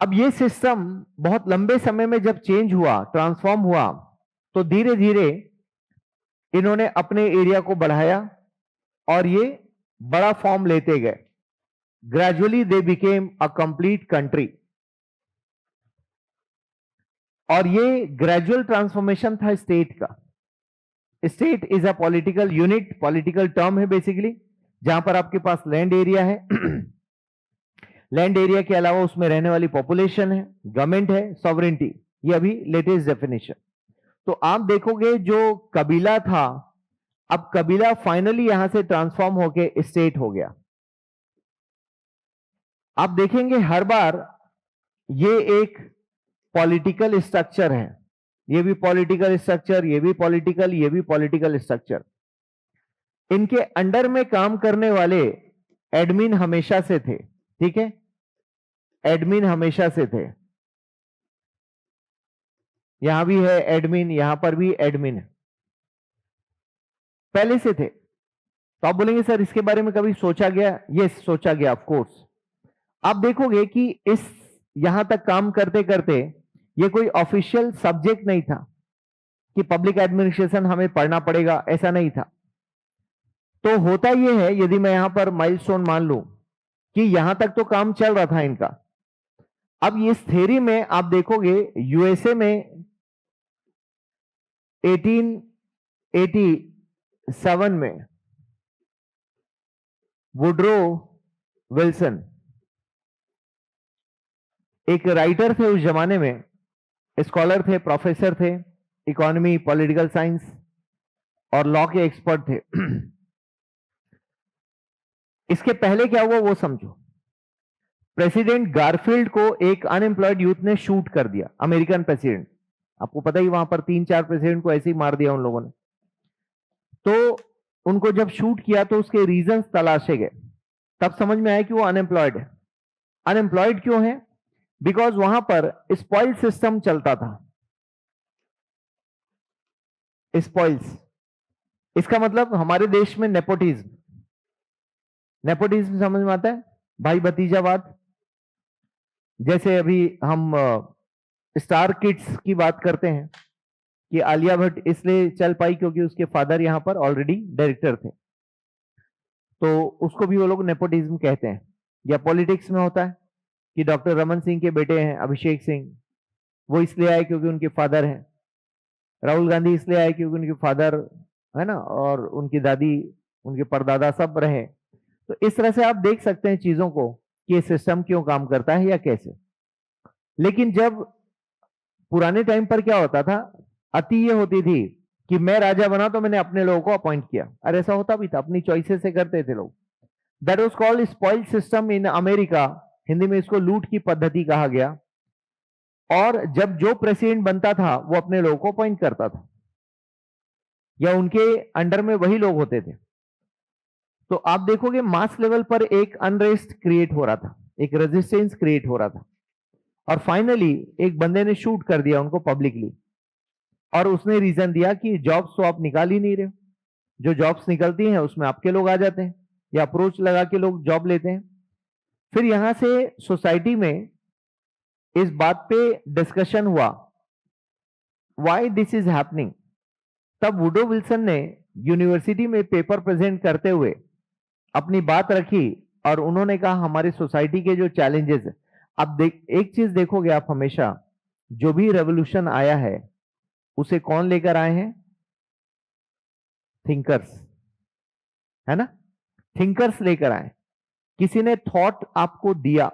अब ये सिस्टम बहुत लंबे समय में जब चेंज हुआ, ट्रांसफॉर्म हुआ, तो धीरे धीरे इन्होंने अपने एरिया को बढ़ाया और ये बड़ा फॉर्म लेते गए। Gradually they became a complete country. और ये ग्रेजुअल ट्रांसफॉर्मेशन था स्टेट का। State is a political unit, political term है बेसिकली, जहां पर आपके पास लैंड एरिया है, लैंड एरिया के अलावा उसमें रहने वाली पॉपुलेशन है, गवर्नमेंट है, सॉवरेनिटी, ये अभी लेटेस्ट डेफिनेशन। तो आप देखोगे जो कबीला था, अब कबीला फाइनली यहां से ट्रांसफॉर्म होके स्टेट हो गया। आप देखेंगे हर बार ये एक पॉलिटिकल स्ट्रक्चर है, ये भी पॉलिटिकल स्ट्रक्चर, ये भी पॉलिटिकल, ये भी पॉलिटिकल स्ट्रक्चर। इनके अंडर में काम करने वाले एडमिन हमेशा से थे, ठीक है, एडमिन हमेशा से थे। यहां भी है एडमिन, यहां पर भी एडमिन है, पहले से थे। तो आप बोलेंगे सर इसके बारे में कभी सोचा गया? यस, सोचा गया, ऑफ कोर्स। आप देखोगे कि इस यहां तक काम करते करते ये कोई ऑफिशियल सब्जेक्ट नहीं था कि पब्लिक एडमिनिस्ट्रेशन हमें पढ़ना पड़ेगा, ऐसा नहीं था। तो होता यह है, यदि मैं यहां पर माइलस्टोन मान लूं कि यहां तक तो काम चल रहा था इनका। अब इस थ्योरी में आप देखोगे यूएसए में 1887 में वुड्रो विल्सन एक राइटर थे, उस जमाने में स्कॉलर थे, प्रोफेसर थे, इकोनॉमी, पॉलिटिकल साइंस और लॉ के एक्सपर्ट थे। इसके पहले क्या हुआ वो समझो। प्रेसिडेंट गारफील्ड को एक अनएम्प्लॉयड यूथ ने शूट कर दिया, अमेरिकन प्रेसिडेंट। आपको पता ही वहां पर 3-4 प्रेसिडेंट को ऐसे ही मार दिया उन लोगों ने। तो उनको जब शूट किया तो उसके रीजंस तलाशे गए, तब समझ में आया कि वो अनएम्प्लॉयड है। अनएम्प्लॉयड क्यों है? बिकॉज वहां पर स्पॉइल सिस्टम चलता था। स्पॉइल्स, इसका मतलब हमारे देश में नेपोटिज्म। नेपोटिज्म समझ में आता है? भाई भतीजावाद। जैसे अभी हम स्टार किड्स की बात करते हैं कि आलिया भट्ट इसलिए चल पाई क्योंकि उसके फादर यहां पर ऑलरेडी डायरेक्टर थे, तो उसको भी वो लोग नेपोटिज्म कहते हैं। या पॉलिटिक्स में होता है कि डॉक्टर रमन सिंह के बेटे हैं अभिषेक सिंह, वो इसलिए आए क्योंकि उनके फादर हैं। राहुल गांधी इसलिए आए क्योंकि उनके फादर है ना, और उनकी दादी, उनके परदादा सब रहे। तो इस तरह से आप देख सकते हैं चीजों को कि ये सिस्टम क्यों काम करता है या कैसे। लेकिन जब पुराने टाइम पर क्या होता था, अति ये होती थी कि मैं राजा बना तो मैंने अपने लोगों को अपॉइंट किया। अरे ऐसा होता भी था, अपनी चॉइसेस से करते थे लोग। That was called spoil system in America. Hindi में इसको लूट की पद्धति कहा गया। और जब जो प्रेसिडेंट बनता था वो अपने लोगों को अपॉइंट करता था, या उनके अंडर में वही लोग होते थे। तो आप देखोगे मास लेवल पर एक अनरेस्ट क्रिएट हो रहा था, एक रेजिस्टेंस क्रिएट हो रहा था, और फाइनली एक बंदे ने शूट कर दिया उनको पब्लिकली। और उसने रीजन दिया कि जॉब्स तो आप निकाल ही नहीं रहे हो, जो जॉब्स निकलती हैं उसमें आपके लोग आ जाते हैं, या अप्रोच लगा के लोग जॉब लेते हैं। फिर यहां से सोसाइटी में इस बात पे डिस्कशन हुआ, व्हाई दिस इज हैपनिंग। तब वुडरो विल्सन ने यूनिवर्सिटी में पेपर प्रेजेंट करते हुए अपनी बात रखी और उन्होंने कहा हमारी सोसाइटी के जो चैलेंजेस है, अब एक चीज देखोगे आप हमेशा, जो भी रेवोल्यूशन आया है उसे कौन लेकर आए हैं? थिंकर्स, है ना? थिंकर्स लेकर आए। किसी ने थॉट आपको दिया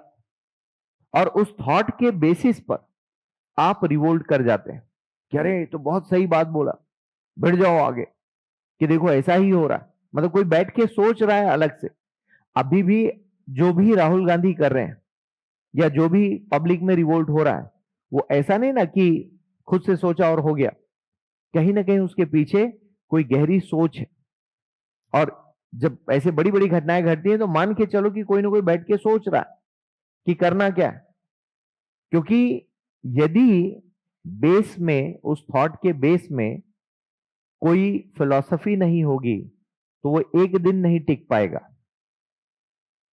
और उस थॉट के बेसिस पर आप रिवोल्ट कर जाते हैं कि अरे तो बहुत सही बात बोला, बढ़ जाओ आगे, कि देखो ऐसा ही हो रहा है। मतलब कोई बैठ के सोच रहा है अलग से। अभी भी जो भी राहुल गांधी कर रहे हैं या जो भी पब्लिक में रिवोल्ट हो रहा है, वो ऐसा नहीं ना कि खुद से सोचा और हो गया। कहीं ना कहीं उसके पीछे कोई गहरी सोच है। और जब ऐसे बड़ी बड़ी घटनाएं घटती हैं तो मान के चलो कि कोई ना कोई बैठ के सोच रहा है कि करना क्या है। क्योंकि यदि बेस में, उस थॉट के बेस में कोई फिलॉसफी नहीं होगी तो वो एक दिन नहीं टिक पाएगा।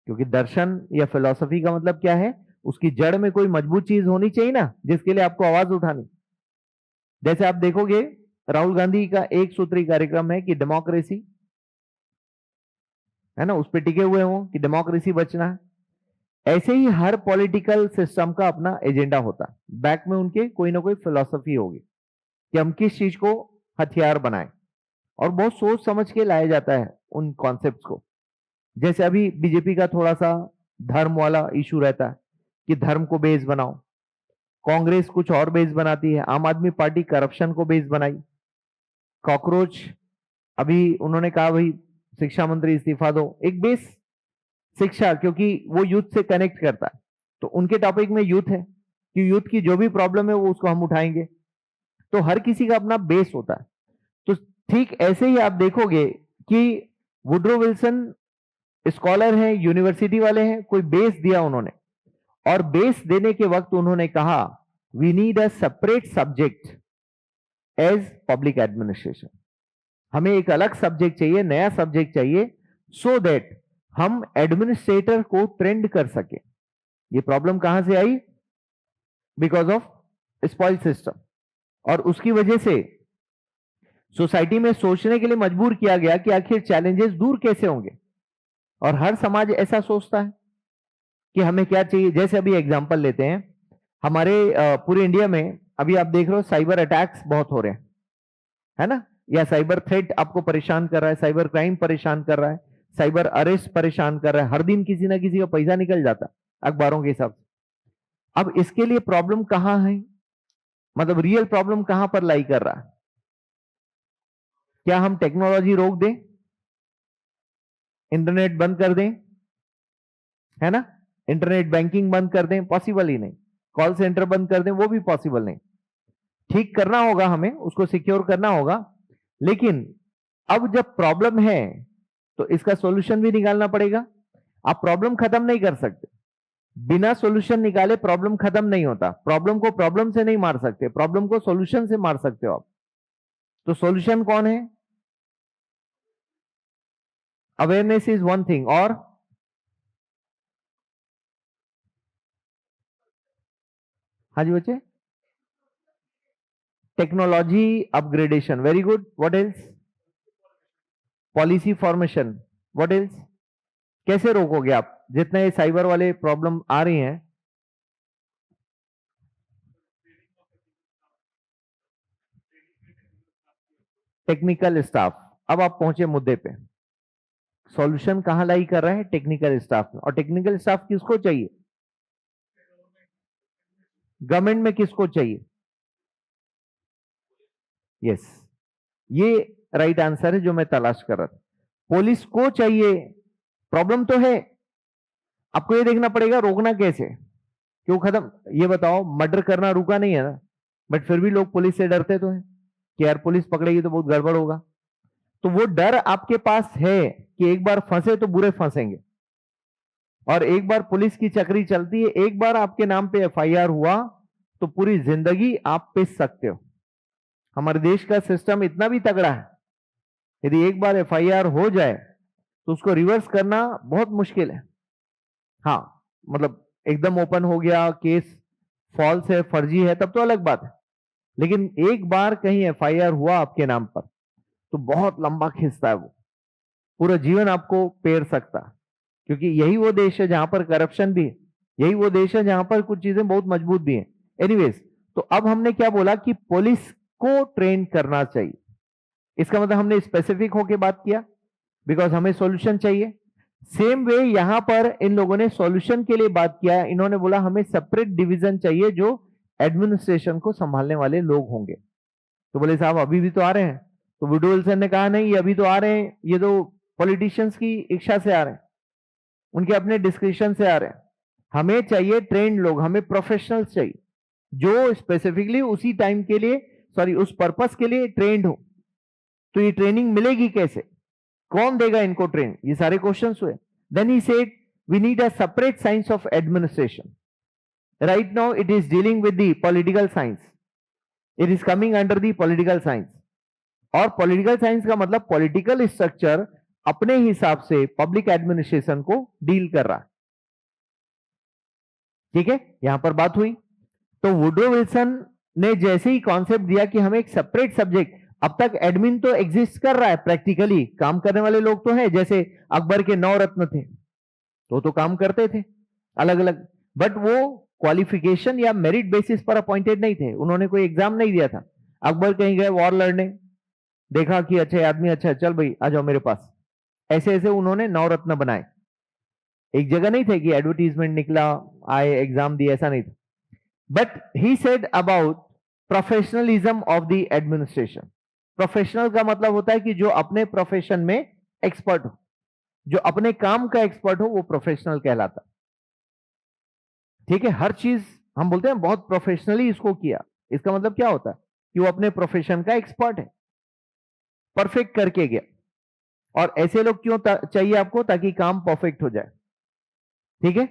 क्योंकि दर्शन या फिलॉसफी का मतलब क्या है? उसकी जड़ में कोई मजबूत चीज होनी चाहिए ना, जिसके लिए आपको आवाज उठानी। जैसे आप देखोगे राहुल गांधी का एक सूत्री कार्यक्रम है कि डेमोक्रेसी, है ना, उस पर टिके हुए हो कि डेमोक्रेसी बचना है। ऐसे ही हर पॉलिटिकल सिस्टम का अपना एजेंडा होता है, बैक में उनके कोई ना कोई फिलॉसफी होगी कि हम किस चीज को हथियार बनाएं। और बहुत सोच समझ के लाया जाता है उन कॉन्सेप्ट्स को। जैसे अभी बीजेपी का थोड़ा सा धर्म वाला इशू रहता है कि धर्म को बेस बनाओ। कांग्रेस कुछ और बेस बनाती है, आम आदमी पार्टी करप्शन को बेस बनाई। कॉकरोच अभी उन्होंने कहा भाई शिक्षा मंत्री इस्तीफा दो, एक बेस शिक्षा, क्योंकि वो यूथ से कनेक्ट करता है। तो उनके टॉपिक में यूथ है कि यूथ की जो भी प्रॉब्लम है वो उसको हम उठाएंगे। तो हर किसी का अपना बेस होता है। तो ठीक ऐसे ही आप देखोगे कि वुडरो विल्सन स्कॉलर हैं, यूनिवर्सिटी वाले हैं, कोई बेस दिया उन्होंने। और बेस देने के वक्त उन्होंने कहा we need a separate subject as public administration. हमें एक अलग सब्जेक्ट चाहिए, नया सब्जेक्ट चाहिए, सो दैट हम एडमिनिस्ट्रेटर को ट्रेंड कर सके। ये प्रॉब्लम कहां से आई? Because of spoil system. और उसकी वजह से सोसाइटी में सोचने के लिए मजबूर किया गया कि आखिर चैलेंजेस दूर कैसे होंगे। और हर समाज ऐसा सोचता है कि हमें क्या चाहिए। जैसे अभी एग्जांपल लेते हैं, हमारे पूरे इंडिया में अभी आप देख रहे हो साइबर अटैक्स बहुत हो रहे हैं, है ना? या साइबर थ्रेट आपको परेशान कर रहा है, साइबर क्राइम परेशान कर रहा है, साइबर अरेस्ट परेशान कर रहा है। हर दिन किसी ना किसी का पैसा निकल जाता है अखबारों के हिसाब से। अब इसके लिए प्रॉब्लम कहां है? मतलब रियल प्रॉब्लम कहां पर लाई कर रहा है? क्या हम टेक्नोलॉजी रोक दें, इंटरनेट बंद कर दें, है ना, इंटरनेट बैंकिंग बंद कर दें? पॉसिबल ही नहीं। कॉल सेंटर बंद कर दें, वो भी पॉसिबल नहीं। ठीक करना होगा, हमें उसको सिक्योर करना होगा। लेकिन अब जब प्रॉब्लम है तो इसका सॉल्यूशन भी निकालना पड़ेगा। आप प्रॉब्लम खत्म नहीं कर सकते, बिना सॉल्यूशन निकाले प्रॉब्लम खत्म नहीं होता। प्रॉब्लम को प्रॉब्लम से नहीं मार सकते, प्रॉब्लम को सॉल्यूशन से मार सकते हो आप। तो सॉल्यूशन कौन है? Awareness is one thing. और हाँ जी बच्चे, technology upgradation, very good. What else? Policy formation, what else? कैसे रोकोगे आप जितने ये साइबर वाले प्रॉब्लम आ रही हैं? Technical staff. अब आप पहुंचे मुद्दे पे। सॉल्यूशन कहां लाई कर रहा है? टेक्निकल स्टाफ में। और टेक्निकल स्टाफ किसको चाहिए? गवर्नमेंट में किसको चाहिए? यस, ये राइट आंसर है जो मैं तलाश कर रहा था। पुलिस को चाहिए। प्रॉब्लम तो है, आपको ये देखना पड़ेगा रोकना कैसे, क्यों खत्म। ये बताओ, मर्डर करना रुका नहीं है ना, बट फिर भी लोग पुलिस से डरते तो हैं कि यार पुलिस पकड़ेगी तो बहुत गड़बड़ होगा। तो वो डर आपके पास है कि एक बार फंसे तो बुरे फंसेंगे। और एक बार पुलिस की चक्री चलती है, एक बार आपके नाम पे एफआईआर हुआ तो पूरी जिंदगी आप पिस सकते हो। हमारे देश का सिस्टम इतना भी तगड़ा है, यदि एक बार एफआईआर हो जाए तो उसको रिवर्स करना बहुत मुश्किल है। हाँ, मतलब एकदम ओपन हो गया केस, फॉल्स है, फर्जी है, तब तो अलग बात है। लेकिन एक बार कहीं एफआईआर हुआ आपके नाम पर, तो बहुत लंबा खींचता है वो, पूरा जीवन आपको पेर सकता, क्योंकि यही वो देश है जहां पर करप्शन भी है, यही वो देश है जहां पर कुछ चीजें बहुत मजबूत भी हैं। एनीवेज, तो अब हमने क्या बोला कि पुलिस को ट्रेन करना चाहिए, इसका मतलब हमने स्पेसिफिक होके बात किया, बिकॉज हमें सॉल्यूशन चाहिए। सेम वे यहां पर इन लोगों ने सॉल्यूशन के लिए बात किया, इन्होंने बोला हमें सेपरेट डिवीजन चाहिए जो एडमिनिस्ट्रेशन को संभालने वाले लोग होंगे। तो बोले साहब अभी भी तो आ रहे हैं, तो वुडो विल्सन ने कहा नहीं अभी तो आ रहे हैं, ये तो पॉलिटिशियंस की इच्छा से आ रहे हैं, उनके अपने डिस्क्रिप्शन से आ रहे हैं, हमें चाहिए ट्रेंड लोग, हमें प्रोफेशनल्स चाहिए जो स्पेसिफिकली उसी टाइम के लिए, सॉरी उस पर्पस के लिए ट्रेंड हो। तो ये ट्रेनिंग मिलेगी कैसे, कौन देगा इनको ट्रेन, ये सारे क्वेश्चंस हुए। Then he said we need a separate science of administration, right now it is dealing with the political science, it is coming under the political science. और पॉलिटिकल साइंस का मतलब पॉलिटिकल स्ट्रक्चर अपने हिसाब से पब्लिक एडमिनिस्ट्रेशन को डील कर रहा है, ठीक है, यहां पर बात हुई। तो वुडरो विल्सन ने जैसे ही कॉन्सेप्ट दिया कि हमें एक सेपरेट सब्जेक्ट, अब तक एडमिन तो एग्जिस्ट कर रहा है, प्रैक्टिकली काम करने वाले लोग तो हैं, जैसे अकबर के 9 रत्न थे तो काम करते थे अलग अलग, बट वो क्वालिफिकेशन या मेरिट बेसिस पर अपॉइंटेड नहीं थे, उन्होंने कोई एग्जाम नहीं दिया था। अकबर कहीं गए वॉर लड़ने, देखा कि अच्छा आदमी अच्छा चल भाई आ जाओ मेरे पास, ऐसे ऐसे उन्होंने 9 रत्न बनाए। एक जगह नहीं थे कि एडवर्टीजमेंट निकला आए एग्जाम दिए, ऐसा नहीं था। But he said about professionalism of the administration. Professional का मतलब होता है कि जो अपने प्रोफेशन में एक्सपर्ट हो, जो अपने काम का एक्सपर्ट हो वो प्रोफेशनल कहलाता, ठीक है। हर चीज हम बोलते हैं बहुत प्रोफेशनली इसको किया, इसका मतलब क्या होता है कि वो अपने प्रोफेशन का एक्सपर्ट है, परफेक्ट करके गया। और ऐसे लोग क्यों चाहिए आपको, ताकि काम परफेक्ट हो जाए, ठीक है।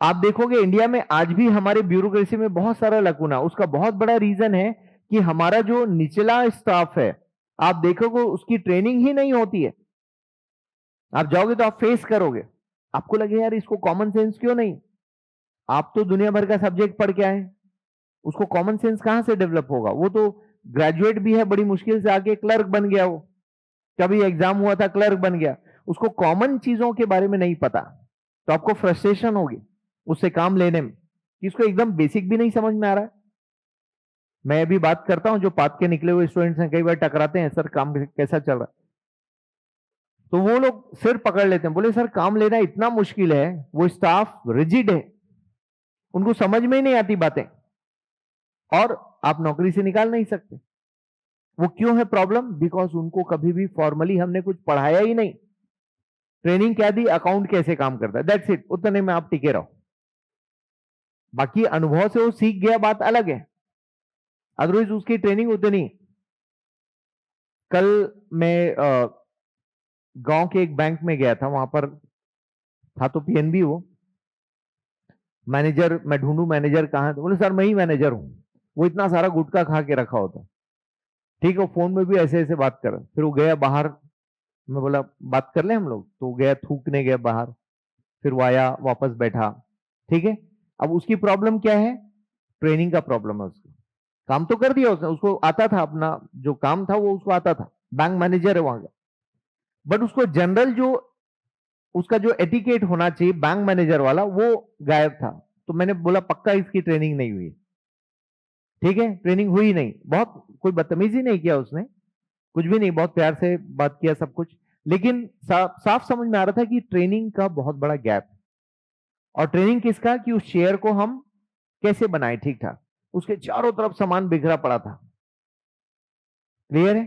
आप देखोगे इंडिया में आज भी हमारे ब्यूरोक्रेसी में बहुत सारा लकूना, उसका बहुत बड़ा रीजन है कि हमारा जो निचला स्टाफ है, आप देखोगे उसकी ट्रेनिंग ही नहीं होती है। आप जाओगे तो आप फेस करोगे, आपको लगे यार इसको कॉमन सेंस क्यों नहीं, आप तो दुनिया भर का सब्जेक्ट पढ़ के आए, उसको कॉमन सेंस कहां से डेवलप होगा, वो तो ग्रेजुएट भी है, बड़ी मुश्किल से आके क्लर्क बन गया, वो कभी एग्जाम हुआ था क्लर्क बन गया, उसको कॉमन चीजों के बारे में नहीं पता, तो आपको फ्रस्ट्रेशन होगी उससे काम लेने में, इसको एकदम बेसिक भी नहीं समझ में आ रहा है। मैं अभी बात करता हूं, जो पात के निकले हुए स्टूडेंट्स हैं, कई बार टकराते हैं, सर काम कैसा चल रहा है, तो वो लोग सिर पकड़ लेते हैं, बोले सर काम लेना इतना मुश्किल है, वो स्टाफ रिजिड है, उनको समझ में ही नहीं आती बातें, और आप नौकरी से निकाल नहीं सकते। वो क्यों है प्रॉब्लम, बिकॉज उनको कभी भी फॉर्मली हमने कुछ पढ़ाया ही नहीं। ट्रेनिंग क्या दी, अकाउंट कैसे काम करता है, दैट्स इट, उतने में आप टिके रहो, बाकी अनुभव से वो सीख गया बात अलग है, अदरवाइज उसकी ट्रेनिंग उतनी। कल मैं गांव के एक बैंक में गया था, वहां पर था तो पीएनबी, वो मैनेजर, मैं ढूंढू मैनेजर कहां है, तो बोले सर मैं ही मैनेजर हूं, वो इतना सारा गुटखा खा के रखा होता, ठीक है, वो फोन में भी ऐसे ऐसे बात कर, फिर वो गया बाहर, मैं बोला बात कर ले हम लोग, तो वो गया थूकने गया बाहर, फिर वो आया वापस बैठा, ठीक है। अब उसकी प्रॉब्लम क्या है, ट्रेनिंग का प्रॉब्लम है उसको, काम तो कर दिया उसने, उसको आता था, अपना जो काम था वो उसको आता था, बैंक मैनेजर है वहां का, बट उसको जनरल जो उसका जो एटिकेट होना चाहिए बैंक मैनेजर वाला वो गायब था। तो मैंने बोला पक्का इसकी ट्रेनिंग नहीं हुई, ठीक है, ट्रेनिंग हुई नहीं, बहुत कोई बदतमीजी नहीं किया उसने, कुछ भी नहीं, बहुत प्यार से बात किया सब कुछ, लेकिन साफ समझ में आ रहा था कि ट्रेनिंग का बहुत बड़ा गैप। और ट्रेनिंग किसका, कि उस शेयर को हम कैसे बनाए ठीक ठाक, उसके चारों तरफ सामान बिखरा पड़ा था, क्लियर है,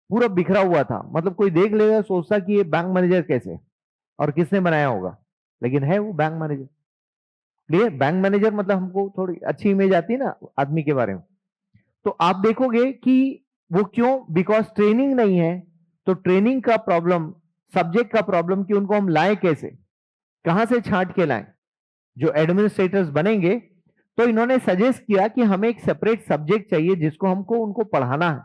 पूरा बिखरा हुआ था, मतलब कोई देख लेगा सोचता कि ये बैंक मैनेजर कैसे और किसने बनाया होगा, लेकिन है वो bank manager, clear. Bank manager मतलब हमको थोड़ी अच्छी इमेज आती है ना आदमी के बारे में, तो आप देखोगे कि वो क्यों, बिकॉज ट्रेनिंग नहीं है। तो ट्रेनिंग का प्रॉब्लम, सब्जेक्ट का प्रॉब्लम, कि उनको हम लाएं कैसे, कहां से छांट के लाएं, जो एडमिनिस्ट्रेटर्स बनेंगे। तो इन्होंने सजेस्ट किया कि हमें एक सेपरेट सब्जेक्ट चाहिए जिसको हमको उनको पढ़ाना है,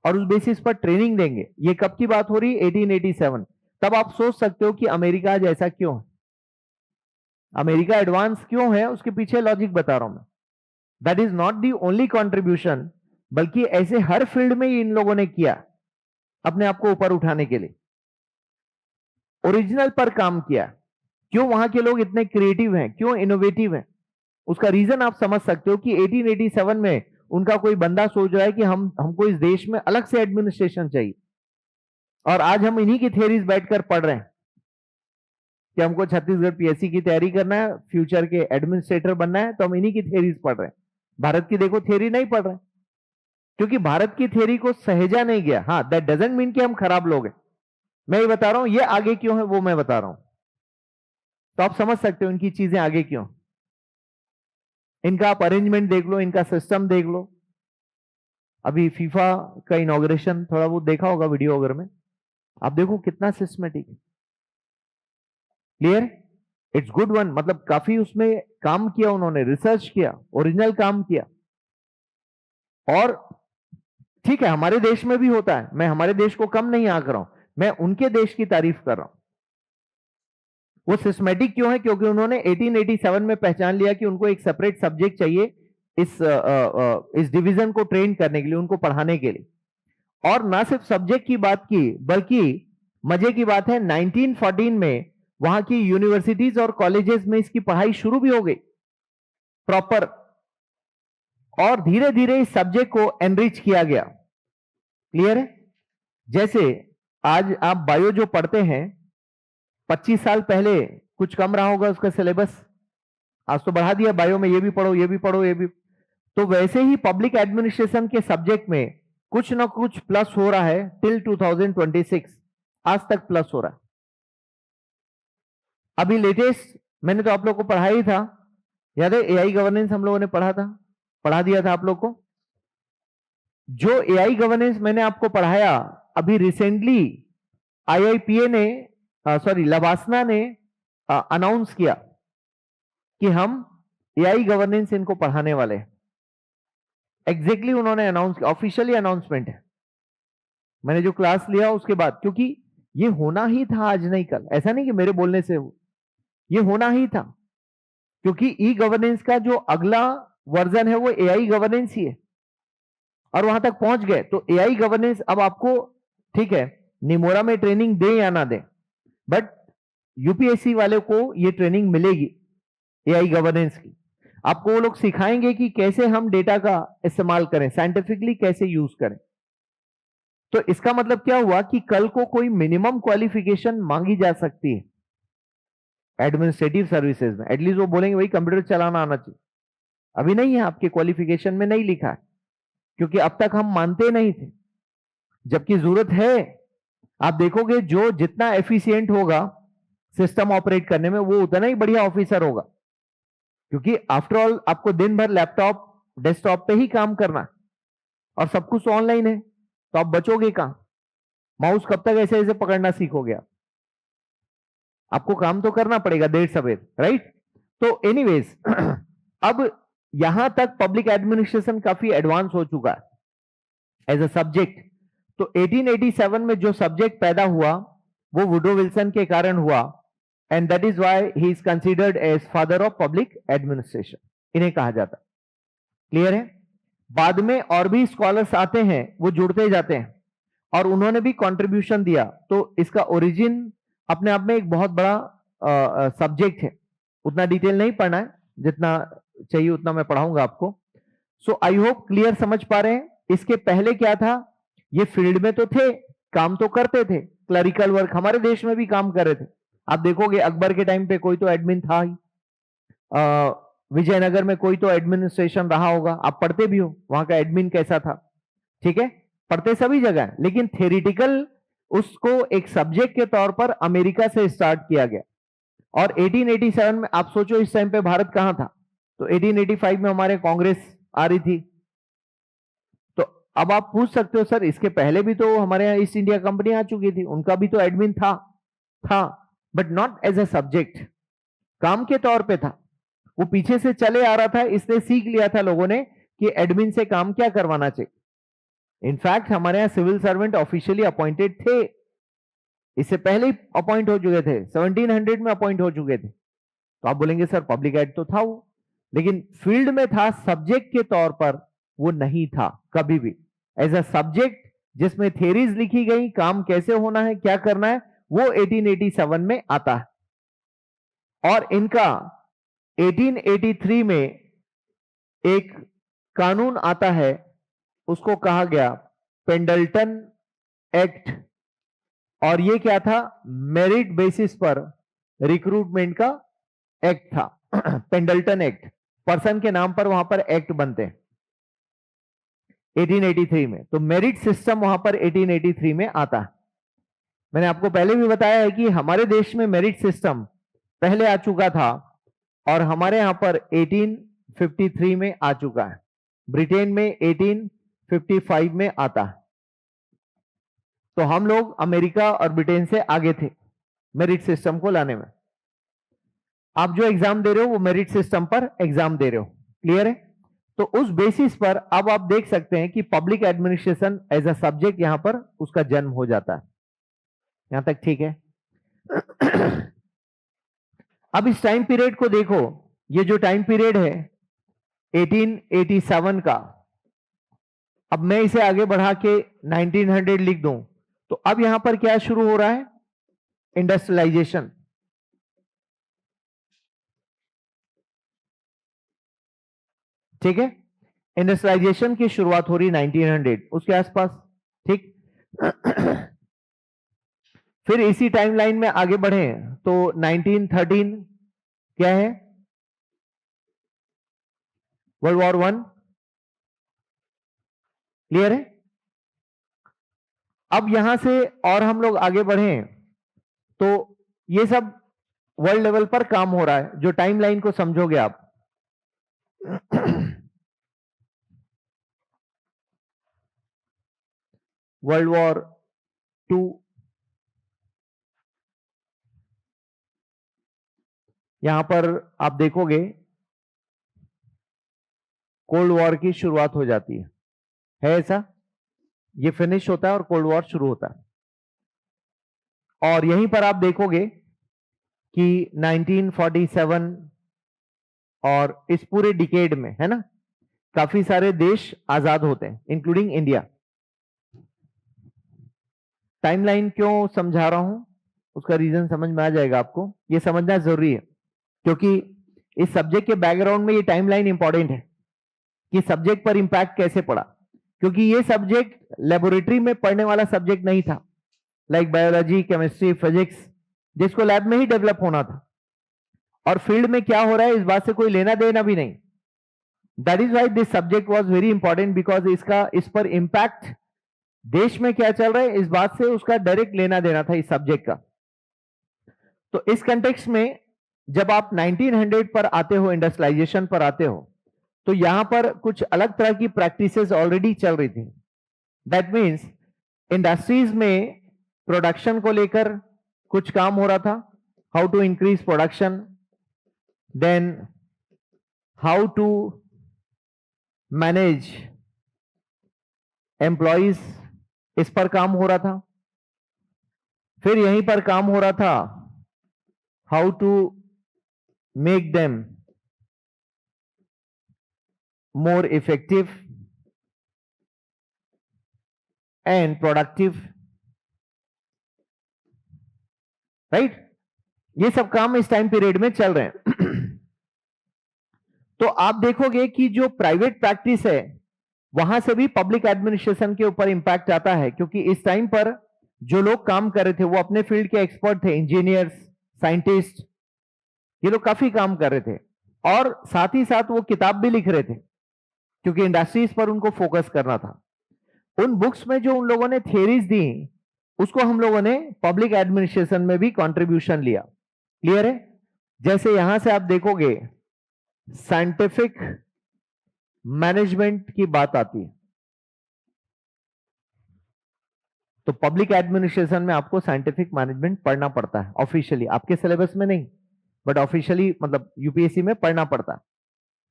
और उस बेसिस पर ट्रेनिंग देंगे। ये कब की बात हो रही है, 1887। तब आप सोच सकते हो कि अमेरिका आज ऐसा क्यों है, अमेरिका एडवांस क्यों है, उसके पीछे लॉजिक बता रहा हूं मैं। That is not the only contribution, बल्कि ऐसे हर फील्ड में इन लोगों ने किया, अपने आप को ऊपर उठाने के लिए, ओरिजिनल पर काम किया। क्यों वहां के लोग इतने क्रिएटिव हैं, क्यों इनोवेटिव हैं? उसका रीजन आप समझ सकते हो कि 1887 में उनका कोई बंदा सोच रहा है कि हमको इस देश में अलग से एडमिनिस्ट्रेशन चाहिए, और आज हम इन्हीं की थियरीज बैठकर पढ़ रहे हैं कि हमको छत्तीसगढ़ पीएससी की तैयारी करना है, फ्यूचर के एडमिनिस्ट्रेटर बनना है, तो हम इन्हीं की थियरीज पढ़ रहे हैं। भारत की देखो थियरी नहीं पढ़ रहे हैं, क्योंकि भारत की थियरी को सहेजा नहीं गया। हाँ, दैट डजंट मीन कि हम खराब लोग हैं, मैं ये बता रहा हूं, ये आगे क्यों है वो मैं बता रहा हूं, तो आप समझ सकते हो इनकी चीजें आगे क्यों। इनका आप अरेंजमेंट देख लो, इनका सिस्टम देख लो। अभी फीफा का इनॉग्रेशन थोड़ा बहुत देखा होगा वीडियो वगैरह में, आप देखो कितना सिस्टमेटिक है। क्लियर? इट्स गुड वन, मतलब काफी उसमें काम किया उन्होंने, रिसर्च किया, ओरिजिनल काम किया। और ठीक है, हमारे देश में भी होता है, मैं हमारे देश को कम नहीं आंक रहा हूं, मैं उनके देश की तारीफ कर रहा हूं। वो सिस्टमेटिक क्यों है? क्योंकि उन्होंने 1887 में पहचान लिया कि उनको एक सेपरेट सब्जेक्ट चाहिए इस डिवीजन को ट्रेन करने के लिए, उनको पढ़ाने के लिए। और ना सिर्फ सब्जेक्ट की बात की, बल्कि मजे की बात है 1914 में वहां की यूनिवर्सिटीज और कॉलेजेस में इसकी पढ़ाई शुरू भी हो गई प्रॉपर, और धीरे धीरे इस सब्जेक्ट को एनरिच किया गया। क्लियर है? जैसे आज आप बायो जो पढ़ते हैं, 25 साल पहले कुछ कम रहा होगा उसका सिलेबस, आज तो बढ़ा दिया, बायो में ये भी पढ़ो, ये भी पढ़ो, ये भी। तो वैसे ही पब्लिक एडमिनिस्ट्रेशन के सब्जेक्ट में कुछ ना कुछ प्लस हो रहा है टिल 2026, आज तक प्लस हो रहा है। अभी लेटेस्ट मैंने तो आप लोग को पढ़ा ही था, याद है? एआई गवर्नेंस हम लोगों ने पढ़ा था, पढ़ा दिया था आप लोग को। जो एआई गवर्नेंस मैंने आपको पढ़ाया, अभी रिसेंटली आईआईपीए ने, सॉरी लवासना ने अनाउंस किया कि हम एआई गवर्नेंस इनको पढ़ाने वाले हैं। एग्जैक्टली उन्होंने अनाउंस किया, ऑफिशियली अनाउंसमेंट है, मैंने जो क्लास लिया उसके बाद, क्योंकि ये होना ही था आज नहीं कल, ऐसा नहीं कि मेरे बोलने से हो, ये होना ही था। क्योंकि ई गवर्नेंस का जो अगला वर्जन है वो एआई गवर्नेंस ही है, और वहां तक पहुंच गए। तो एआई गवर्नेंस अब आपको, ठीक है, निमोरा में ट्रेनिंग दे या ना दे, बट यूपीएससी वाले को ये ट्रेनिंग मिलेगी एआई गवर्नेंस की। आपको वो लोग सिखाएंगे कि कैसे हम डेटा का इस्तेमाल करें, साइंटिफिकली कैसे यूज करें। तो इसका मतलब क्या हुआ कि कल को कोई मिनिमम क्वालिफिकेशन मांगी जा सकती है एडमिनिस्ट्रेटिव सर्विसेज में, एटलीस्ट वो बोलेंगे भाई कंप्यूटर चलाना आना चाहिए। अभी नहीं है, आपके क्वालिफिकेशन में नहीं लिखा है, क्योंकि अब तक हम मानते नहीं थे, जबकि जरूरत है। आप देखोगे जो जितना एफिशिएंट होगा सिस्टम ऑपरेट करने में, वो उतना ही बढ़िया ऑफिसर होगा, क्योंकि आफ्टर ऑल आपको दिन भर लैपटॉप डेस्कटॉप पे ही काम करना है, और सब कुछ ऑनलाइन है, तो आप बचोगे कहां? माउस कब तक ऐसे ऐसे पकड़ना सीखोगे आप? आपको काम तो करना पड़ेगा देर सवेर, राइट? तो एनीवेज अब यहां तक पब्लिक एडमिनिस्ट्रेशन काफी एडवांस हो चुका है एज अ सब्जेक्ट। तो 1887 में जो सब्जेक्ट पैदा हुआ वो वुडरो विल्सन के कारण हुआ, and that is why he is considered as father of public administration, इन्हें कहा जाता है। क्लियर है? बाद में और भी स्कॉलर्स आते हैं, वो जुड़ते जाते हैं, और उन्होंने भी कंट्रीब्यूशन दिया। तो इसका ओरिजिन अपने आप में एक बहुत बड़ा सब्जेक्ट है, उतना डिटेल नहीं पढ़ना है, जितना चाहिए उतना मैं पढ़ाऊंगा आपको। सो आई होप क्लियर समझ पा रहे हैं। इसके पहले क्या था? ये फील्ड में तो थे, काम तो करते थे, क्लरिकल वर्क हमारे देश में भी काम कर रहे थे। आप देखोगे अकबर के टाइम पे कोई तो एडमिन था ही, विजयनगर में कोई तो एडमिनिस्ट्रेशन रहा होगा, आप पढ़ते भी हो वहां का एडमिन कैसा था, ठीक है? पढ़ते सभी जगह, लेकिन थेरिटिकल उसको एक सब्जेक्ट के तौर पर अमेरिका से स्टार्ट किया गया। और 1887 में आप सोचो इस टाइम पे भारत कहां था? तो 1885 में हमारे कांग्रेस आ रही थी। तो अब आप पूछ सकते हो सर इसके पहले भी तो हमारे यहाँ ईस्ट इंडिया कंपनी आ चुकी थी, उनका भी तो एडमिन था, but not as a subject, काम के तौर पे था। वो पीछे से चले आ रहा था, इसलिए सीख लिया था लोगों ने कि एडमिन से काम क्या करवाना चाहिए। इनफैक्ट हमारे यहाँ सिविल सर्वेंट ऑफिशियली अपॉइंटेड थे, इससे पहले ही अपॉइंट हो चुके थे, 1700 में अपॉइंट हो चुके थे। तो आप बोलेंगे सर पब्लिक एड तो था वो, लेकिन फील्ड में था, सब्जेक्ट के तौर पर वो नहीं था कभी भी। एज अ सब्जेक्ट जिसमें थियरीज लिखी गई, काम कैसे होना है, क्या करना है, वो 1887 में आता है। और इनका 1883 में एक कानून आता है, उसको कहा गया पेंडल्टन एक्ट। और ये क्या था? मेरिट बेसिस पर रिक्रूटमेंट का एक्ट था। पेंडल्टन एक्ट, पर्सन के नाम पर वहां पर एक्ट बनते हैं 1883 में। तो मेरिट सिस्टम वहां पर 1883 में आता है। मैंने आपको पहले भी बताया है कि हमारे देश में मेरिट सिस्टम पहले आ चुका था और हमारे यहां पर 1853 में आ चुका है। ब्रिटेन में 1855 में आता है। तो हम लोग अमेरिका और ब्रिटेन से आगे थे मेरिट सिस्टम को लाने में। आप जो एग्जाम दे रहे हो वो मेरिट सिस्टम पर एग्जाम दे रहे हो, क्लियर है? तो उस बेसिस पर अब आप देख सकते हैं कि public administration as a subject यहां पर उसका जन्म हो जाता है। यहां तक ठीक है? अब इस टाइम पीरियड को देखो, ये जो टाइम पीरियड है 1887 का, अब मैं इसे आगे बढ़ा के 1900 लिख दूं, तो अब यहां पर क्या शुरू हो रहा है? इंडस्ट्रियलाइजेशन। ठीक है, इंडस्ट्रियलाइजेशन की शुरुआत हो रही 1900 उसके आसपास, ठीक। फिर इसी टाइमलाइन में आगे बढ़े तो 1913 क्या है? वर्ल्ड वॉर वन, क्लियर है? अब यहां से और हम लोग आगे बढ़े तो ये सब वर्ल्ड लेवल पर काम हो रहा है, जो टाइमलाइन को समझोगे आप। वर्ल्ड वॉर टू, यहां पर आप देखोगे कोल्ड वॉर की शुरुआत हो जाती है ऐसा? ये फिनिश होता है और कोल्ड वॉर शुरू होता है। और यहीं पर आप देखोगे कि 1947 और इस पूरे डिकेड में, है ना, काफी सारे देश आजाद होते हैं इंक्लूडिंग इंडिया। टाइमलाइन क्यों समझा रहा हूं, उसका रीजन समझ में आ जाएगा आपको। ये समझना जरूरी है क्योंकि इस सब्जेक्ट के बैकग्राउंड में ये टाइमलाइन इंपॉर्टेंट है कि सब्जेक्ट पर इंपैक्ट कैसे पड़ा। क्योंकि ये सब्जेक्ट लेबोरेटरी में पढ़ने वाला सब्जेक्ट नहीं था, लाइक बायोलॉजी, केमिस्ट्री, फिजिक्स, जिसको लैब में ही डेवलप होना था। और फील्ड में क्या हो रहा है इस बात से कोई लेना देना भी नहीं। That is why this subject was very important, because इसका इस पर इंपैक्ट, देश में क्या चल रहा है इस बात से उसका डायरेक्ट लेना देना था इस सब्जेक्ट का। तो इस कंटेक्स्ट में जब आप 1900 पर आते हो, इंडस्ट्रियलाइजेशन पर आते हो, तो यहां पर कुछ अलग तरह की प्रैक्टिसेस ऑलरेडी चल रही थी। दैट मीन्स इंडस्ट्रीज में प्रोडक्शन को लेकर कुछ काम हो रहा था, how to increase production, then how to manage employees, इस पर काम हो रहा था। फिर यहीं पर काम हो रहा था how to make them more effective and productive, right? ये सब काम इस टाइम पीरियड में चल रहे हैं। तो आप देखोगे कि जो प्राइवेट प्रैक्टिस है वहां से भी पब्लिक एडमिनिस्ट्रेशन के ऊपर इंपैक्ट आता है, क्योंकि इस टाइम पर जो लोग काम कर रहे थे वो अपने फील्ड के एक्सपर्ट थे, इंजीनियर्स, साइंटिस्ट, ये लोग काफी काम कर रहे थे। और साथ ही साथ वो किताब भी लिख रहे थे क्योंकि इंडस्ट्रीज पर उनको फोकस करना था। उन बुक्स में जो उन लोगों ने थियरीज दी उसको हम लोगों ने पब्लिक एडमिनिस्ट्रेशन में भी कंट्रीब्यूशन लिया, क्लियर है? जैसे यहां से आप देखोगे साइंटिफिक मैनेजमेंट की बात आती है, तो पब्लिक एडमिनिस्ट्रेशन में आपको साइंटिफिक मैनेजमेंट पढ़ना पड़ता है ऑफिशियली, आपके सिलेबस में नहीं बट ऑफिशियली, मतलब यूपीएससी में पढ़ना पड़ता है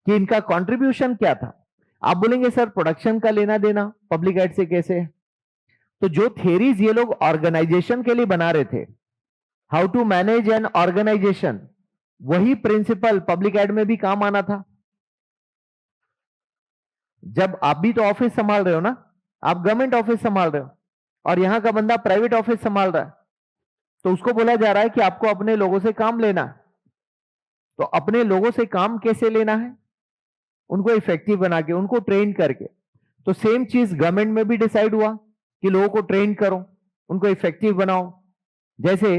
कि इनका कंट्रीब्यूशन क्या था। आप बोलेंगे सर प्रोडक्शन का लेना देना पब्लिक एड से कैसे? तो जो थियरीज ये लोग ऑर्गेनाइजेशन के लिए बना रहे थे, how to manage an organisation, वही प्रिंसिपल पब्लिक एड में भी काम आना था। जब आप भी तो ऑफिस संभाल रहे हो ना, आप गवर्नमेंट ऑफिस संभाल रहे हो और यहां का बंदा प्राइवेट ऑफिस संभाल रहा है, तो उसको बोला जा रहा है कि आपको अपने लोगों से काम लेना है। तो अपने लोगों से काम कैसे लेना है? उनको इफेक्टिव बना के, उनको ट्रेन करके। तो सेम चीज गवर्नमेंट में भी डिसाइड हुआ कि लोगों को ट्रेन करो, उनको इफेक्टिव बनाओ। जैसे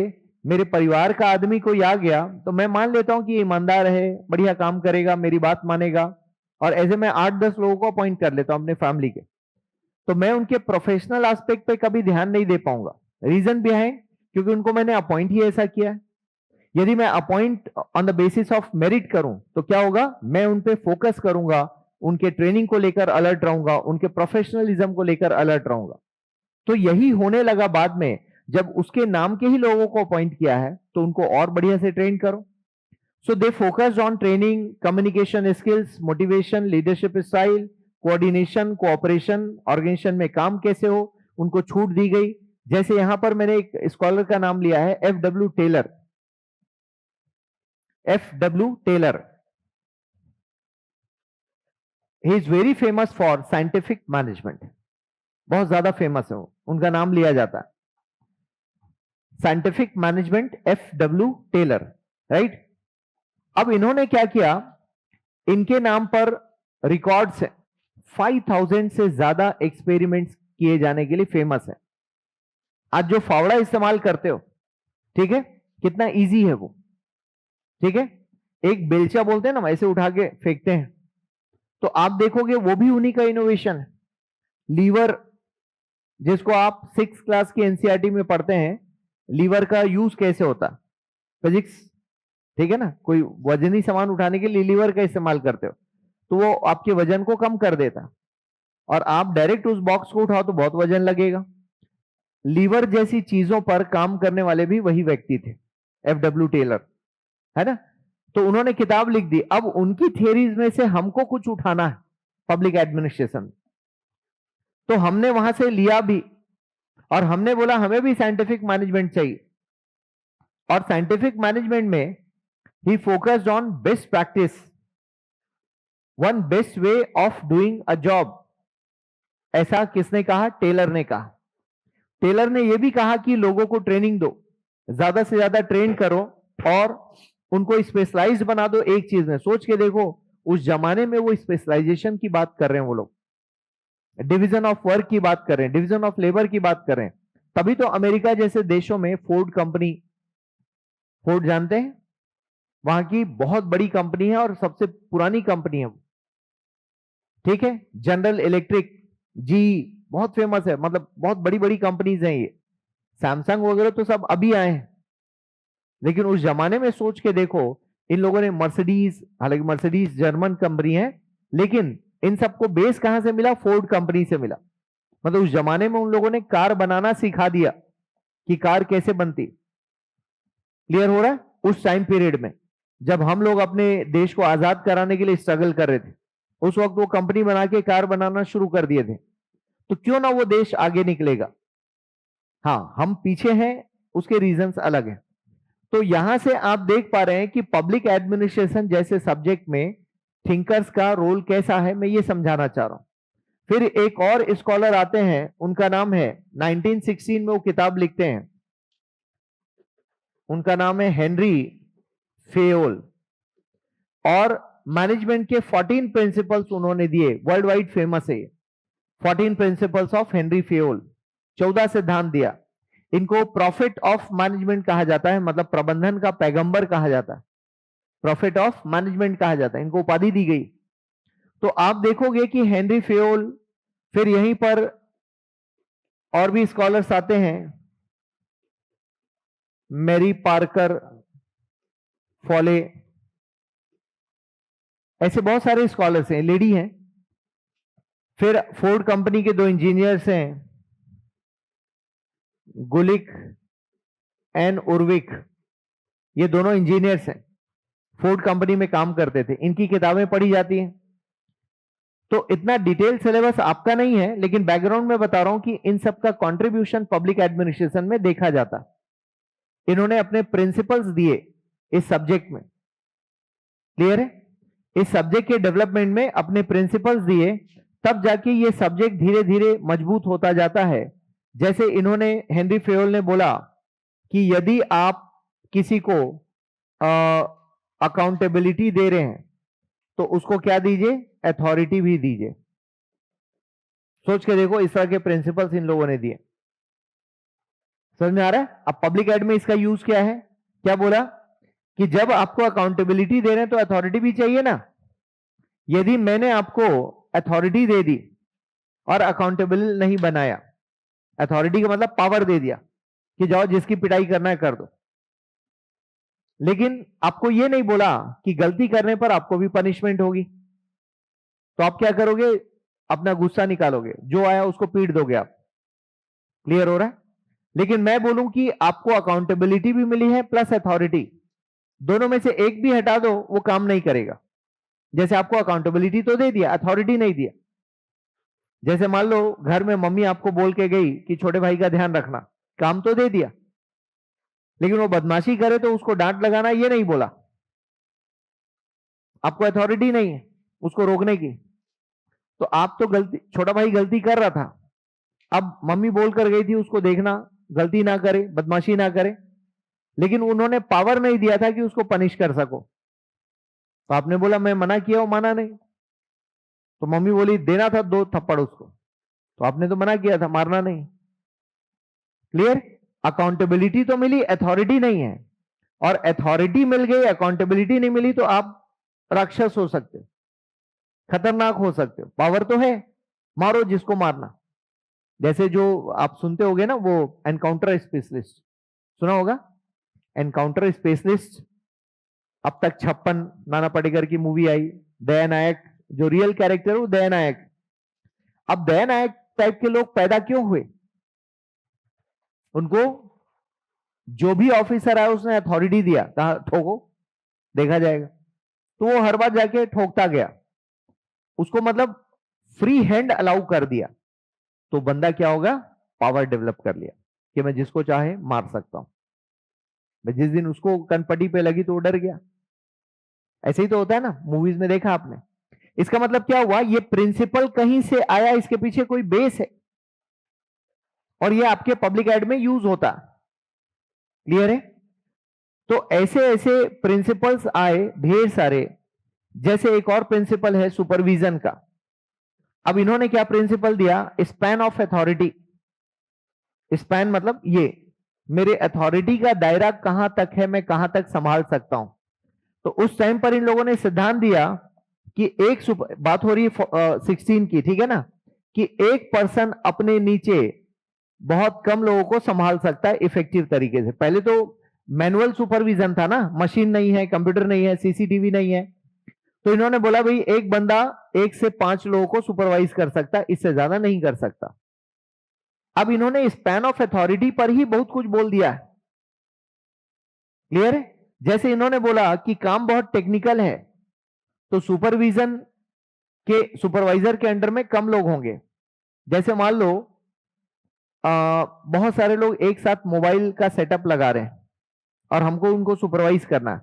मेरे परिवार का आदमी कोई आ गया तो मैं मान लेता हूं कि ईमानदार है, बढ़िया काम करेगा, मेरी बात मानेगा, और ऐसे मैं 8-10 लोगों को अपॉइंट कर लेता हूं अपने फैमिली के। तो मैं उनके प्रोफेशनल एस्पेक्ट पे कभी ध्यान नहीं दे पाऊंगा। रीजन बिहाइंड, क्योंकि उनको मैंने अपॉइंट ही ऐसा किया है। यदि मैं appoint on the basis of merit करूं तो क्या होगा, मैं उन पे फोकस करूंगा, उनके ट्रेनिंग को लेकर अलर्ट रहूंगा, उनके प्रोफेशनलिज्म को लेकर अलर्ट रहूंगा। तो यही होने लगा बाद में, जब उसके नाम के ही लोगों को अपॉइंट किया है तो उनको और बढ़िया से ट्रेन करो। So they focused on training, communication skills, motivation, leadership style, coordination, cooperation, organisation में काम कैसे हो, उनको छूट दी गई। जैसे यहां पर मैंने एक स्कॉलर का नाम लिया है, F W. Taylor. F W. Taylor, he is very famous for scientific management. बहुत ज्यादा फेमस है वो, उनका नाम लिया जाता है scientific management, F W. Taylor, right. अब इन्होंने क्या किया, इनके नाम पर रिकॉर्ड्स है, 5000 से ज्यादा एक्सपेरिमेंट्स किए जाने के लिए फेमस है। आज जो फावड़ा इस्तेमाल करते हो, ठीक है, कितना इजी है वो, ठीक है। एक बेलचा बोलते हैं ना, ऐसे उठा के फेंकते हैं, तो आप देखोगे वो भी उन्हीं का इनोवेशन है। लीवर, जिसको आप 6 क्लास की एनसीईआरटी में पढ़ते हैं, लीवर का यूज कैसे होता है, फिजिक्स, ठीक है ना। कोई वजनी सामान उठाने के लिए लीवर का इस्तेमाल करते हो, तो वो आपके वजन को कम कर देता, और आप डायरेक्ट उस बॉक्स को उठाओ तो बहुत वजन लगेगा। लीवर जैसी चीजों पर काम करने वाले भी वही व्यक्ति थे, एफ.डब्ल्यू. टेलर, है ना। तो उन्होंने किताब लिख दी। अब उनकी थियरीज में से हमको कुछ उठाना है पब्लिक एडमिनिस्ट्रेशन, तो हमने वहां से लिया भी, और हमने बोला हमें भी साइंटिफिक मैनेजमेंट चाहिए। और साइंटिफिक मैनेजमेंट में ही focused on best practice, one best way of doing a job. ऐसा किसने कहा? टेलर ने कहा। टेलर ने यह भी कहा कि लोगों को ट्रेनिंग दो, ज्यादा से ज्यादा ट्रेन करो और उनको स्पेशलाइज बना दो एक चीज में। सोच के देखो, उस जमाने में वो स्पेशलाइजेशन की बात कर रहे हैं, वो लोग डिवीजन ऑफ वर्क की बात कर रहे हैं, डिवीजन ऑफ लेबर की बात कर रहे हैं। तभी तो अमेरिका जैसे देशों में फोर्ड कंपनी, फोर्ड जानते हैं, वहां की बहुत बड़ी कंपनी है और सबसे पुरानी कंपनी है, ठीक है। जनरल इलेक्ट्रिक, जी, बहुत फेमस है, मतलब बहुत बड़ी बड़ी कंपनीज हैं ये। सैमसंग वगैरह तो सब अभी आए हैं, लेकिन उस जमाने में सोच के देखो, इन लोगों ने मर्सिडीज, हालांकि मर्सिडीज जर्मन कंपनी है, लेकिन इन सबको बेस कहां से मिला? फोर्ड कंपनी से मिला। मतलब उस जमाने में उन लोगों ने कार बनाना सिखा दिया कि कार कैसे बनती। क्लियर हो रहा है? उस टाइम पीरियड में जब हम लोग अपने देश को आजाद कराने के लिए स्ट्रगल कर रहे थे, उस वक्त वो कंपनी बना के कार बनाना शुरू कर दिए थे। तो क्यों ना वो देश आगे निकलेगा। हाँ, हम पीछे हैं, उसके रीजंस अलग हैं। तो यहां से आप देख पा रहे हैं कि पब्लिक एडमिनिस्ट्रेशन जैसे सब्जेक्ट में थिंकर्स का रोल कैसा है, मैं ये समझाना चाह रहा हूं। फिर एक और स्कॉलर आते हैं, उनका नाम है, 1916 में वो किताब लिखते हैं, उनका नाम है हेनरी फेयोल। और मैनेजमेंट के 14 प्रिंसिपल्स उन्होंने दिए, वर्ल्ड वाइड फेमस है 14 प्रिंसिपल्स ऑफ हेनरी फेयोल, 14 सिद्धांत दिया। इनको प्रॉफिट ऑफ मैनेजमेंट कहा जाता है, मतलब प्रबंधन का पैगंबर कहा जाता है, प्रॉफिट ऑफ मैनेजमेंट कहा जाता है, इनको उपाधि दी गई। तो आप देखोगे कि हेनरी फेयोल, फिर यहीं पर और भी स्कॉलर्स आते हैं, मैरी पार्कर फॉले, ऐसे बहुत सारे स्कॉलर्स हैं, लेडी हैं। फिर फोर्ड कंपनी के 2 इंजीनियर्स हैं, गुलिक एंड उर्विक, ये दोनों इंजीनियर्स हैं, फोर्ड कंपनी में काम करते थे, इनकी किताबें पढ़ी जाती हैं। तो इतना डिटेल सिलेबस आपका नहीं है, लेकिन बैकग्राउंड में बता रहा हूं कि इन सब का कंट्रीब्यूशन पब्लिक एडमिनिस्ट्रेशन में देखा जाता। इन्होंने अपने प्रिंसिपल्स दिए इस सब्जेक्ट में, क्लियर है? इस सब्जेक्ट के डेवलपमेंट में अपने प्रिंसिपल्स दिए, तब जाके ये सब्जेक्ट धीरे धीरे मजबूत होता जाता है। जैसे इन्होंने हेनरी फेयोल ने बोला कि यदि आप किसी को अकाउंटेबिलिटी दे रहे हैं तो उसको क्या दीजिए, अथॉरिटी भी दीजिए। सोच के देखो, इस तरह के प्रिंसिपल्स इन लोगों ने दिए। समझ में आ रहा है? अब पब्लिक एड में इसका यूज क्या है, क्या बोला कि जब आपको अकाउंटेबिलिटी दे रहे हैं तो अथॉरिटी भी चाहिए ना। यदि मैंने आपको अथॉरिटी दे दी और अकाउंटेबल नहीं बनाया, अथॉरिटी का मतलब पावर दे दिया कि जाओ जिसकी पिटाई करना है कर दो, लेकिन आपको यह नहीं बोला कि गलती करने पर आपको भी पनिशमेंट होगी, तो आप क्या करोगे, अपना गुस्सा निकालोगे, जो आया उसको पीट दोगे आप। क्लियर हो रहा है? लेकिन मैं बोलूं कि आपको अकाउंटेबिलिटी भी मिली है प्लस अथॉरिटी, दोनों में से एक भी हटा दो वो काम नहीं करेगा। जैसे आपको अकाउंटेबिलिटी तो दे दिया, अथॉरिटी नहीं दिया। जैसे मान लो घर में मम्मी आपको बोल के गई कि छोटे भाई का ध्यान रखना, काम तो दे दिया, लेकिन वो बदमाशी करे तो उसको डांट लगाना ये नहीं बोला, आपको अथॉरिटी नहीं है उसको रोकने की। तो आप तो गलती, छोटा भाई गलती कर रहा था, अब मम्मी बोल कर गई थी उसको देखना गलती ना करे, बदमाशी ना करे, लेकिन उन्होंने पावर नहीं दिया था कि उसको पनिश कर सको। तो आपने बोला मैं मना किया, वो माना नहीं, तो मम्मी बोली देना था 2 थप्पड़ उसको, तो आपने तो मना किया था, मारना नहीं। क्लियर? अकाउंटेबिलिटी तो मिली, अथॉरिटी नहीं है, और अथॉरिटी मिल गई, अकाउंटेबिलिटी नहीं मिली, तो आप राक्षस हो सकते हो, खतरनाक हो सकते हो। पावर तो है, मारो जिसको मारना। जैसे जो आप सुनते होगे ना, वो एनकाउंटर स्पेशलिस्ट सुना होगा, एनकाउंटर स्पेशलिस्ट। अब तक 56 नाना पाटेकर की मूवी आई, दया नायक, जो रियल कैरेक्टर वो दया नायक। अब दया नायक टाइप के लोग पैदा क्यों हुए, उनको जो भी ऑफिसर आया उसने अथॉरिटी दिया, कहा ठोको देखा जाएगा, तो वो हर बार जाके ठोकता गया, उसको मतलब फ्री हैंड अलाउ कर दिया, तो बंदा क्या होगा, पावर डेवलप कर लिया कि मैं जिसको चाहे मार सकता हूं। जिस दिन उसको कनपटी पे लगी तो वो डर गया। ऐसे ही तो होता है ना, मूवीज में देखा आपने। इसका मतलब क्या हुआ, ये प्रिंसिपल कहीं से आया, इसके पीछे कोई बेस है, और ये आपके पब्लिक एड में यूज होता। क्लियर है? तो ऐसे ऐसे प्रिंसिपल्स आए ढेर सारे। जैसे एक और प्रिंसिपल है सुपरविजन का। अब इन्होंने क्या प्रिंसिपल दिया, स्पैन ऑफ अथॉरिटी। स्पैन मतलब ये मेरे अथॉरिटी का दायरा कहां तक है, मैं कहां तक संभाल सकता हूं। तो उस टाइम पर इन लोगों ने सिद्धांत दिया कि बात हो रही है 16 की, ठीक है ना, कि एक पर्सन अपने नीचे बहुत कम लोगों को संभाल सकता है इफेक्टिव तरीके से। पहले तो मैनुअल सुपरविजन था ना, मशीन नहीं है, कंप्यूटर नहीं है, सीसीटीवी नहीं है, तो इन्होंने बोला भाई एक बंदा 1 से 5 लोगों को सुपरवाइज कर सकता है, इससे ज्यादा नहीं कर सकता। अब इन्होंने स्पैन ऑफ अथॉरिटी पर ही बहुत कुछ बोल दिया है। क्लियर है? जैसे इन्होंने बोला कि काम बहुत टेक्निकल है, तो सुपरविजन के सुपरवाइजर के अंडर में कम लोग होंगे। जैसे मान लो बहुत सारे लोग एक साथ मोबाइल का सेटअप लगा रहे हैं और हमको उनको सुपरवाइज करना है,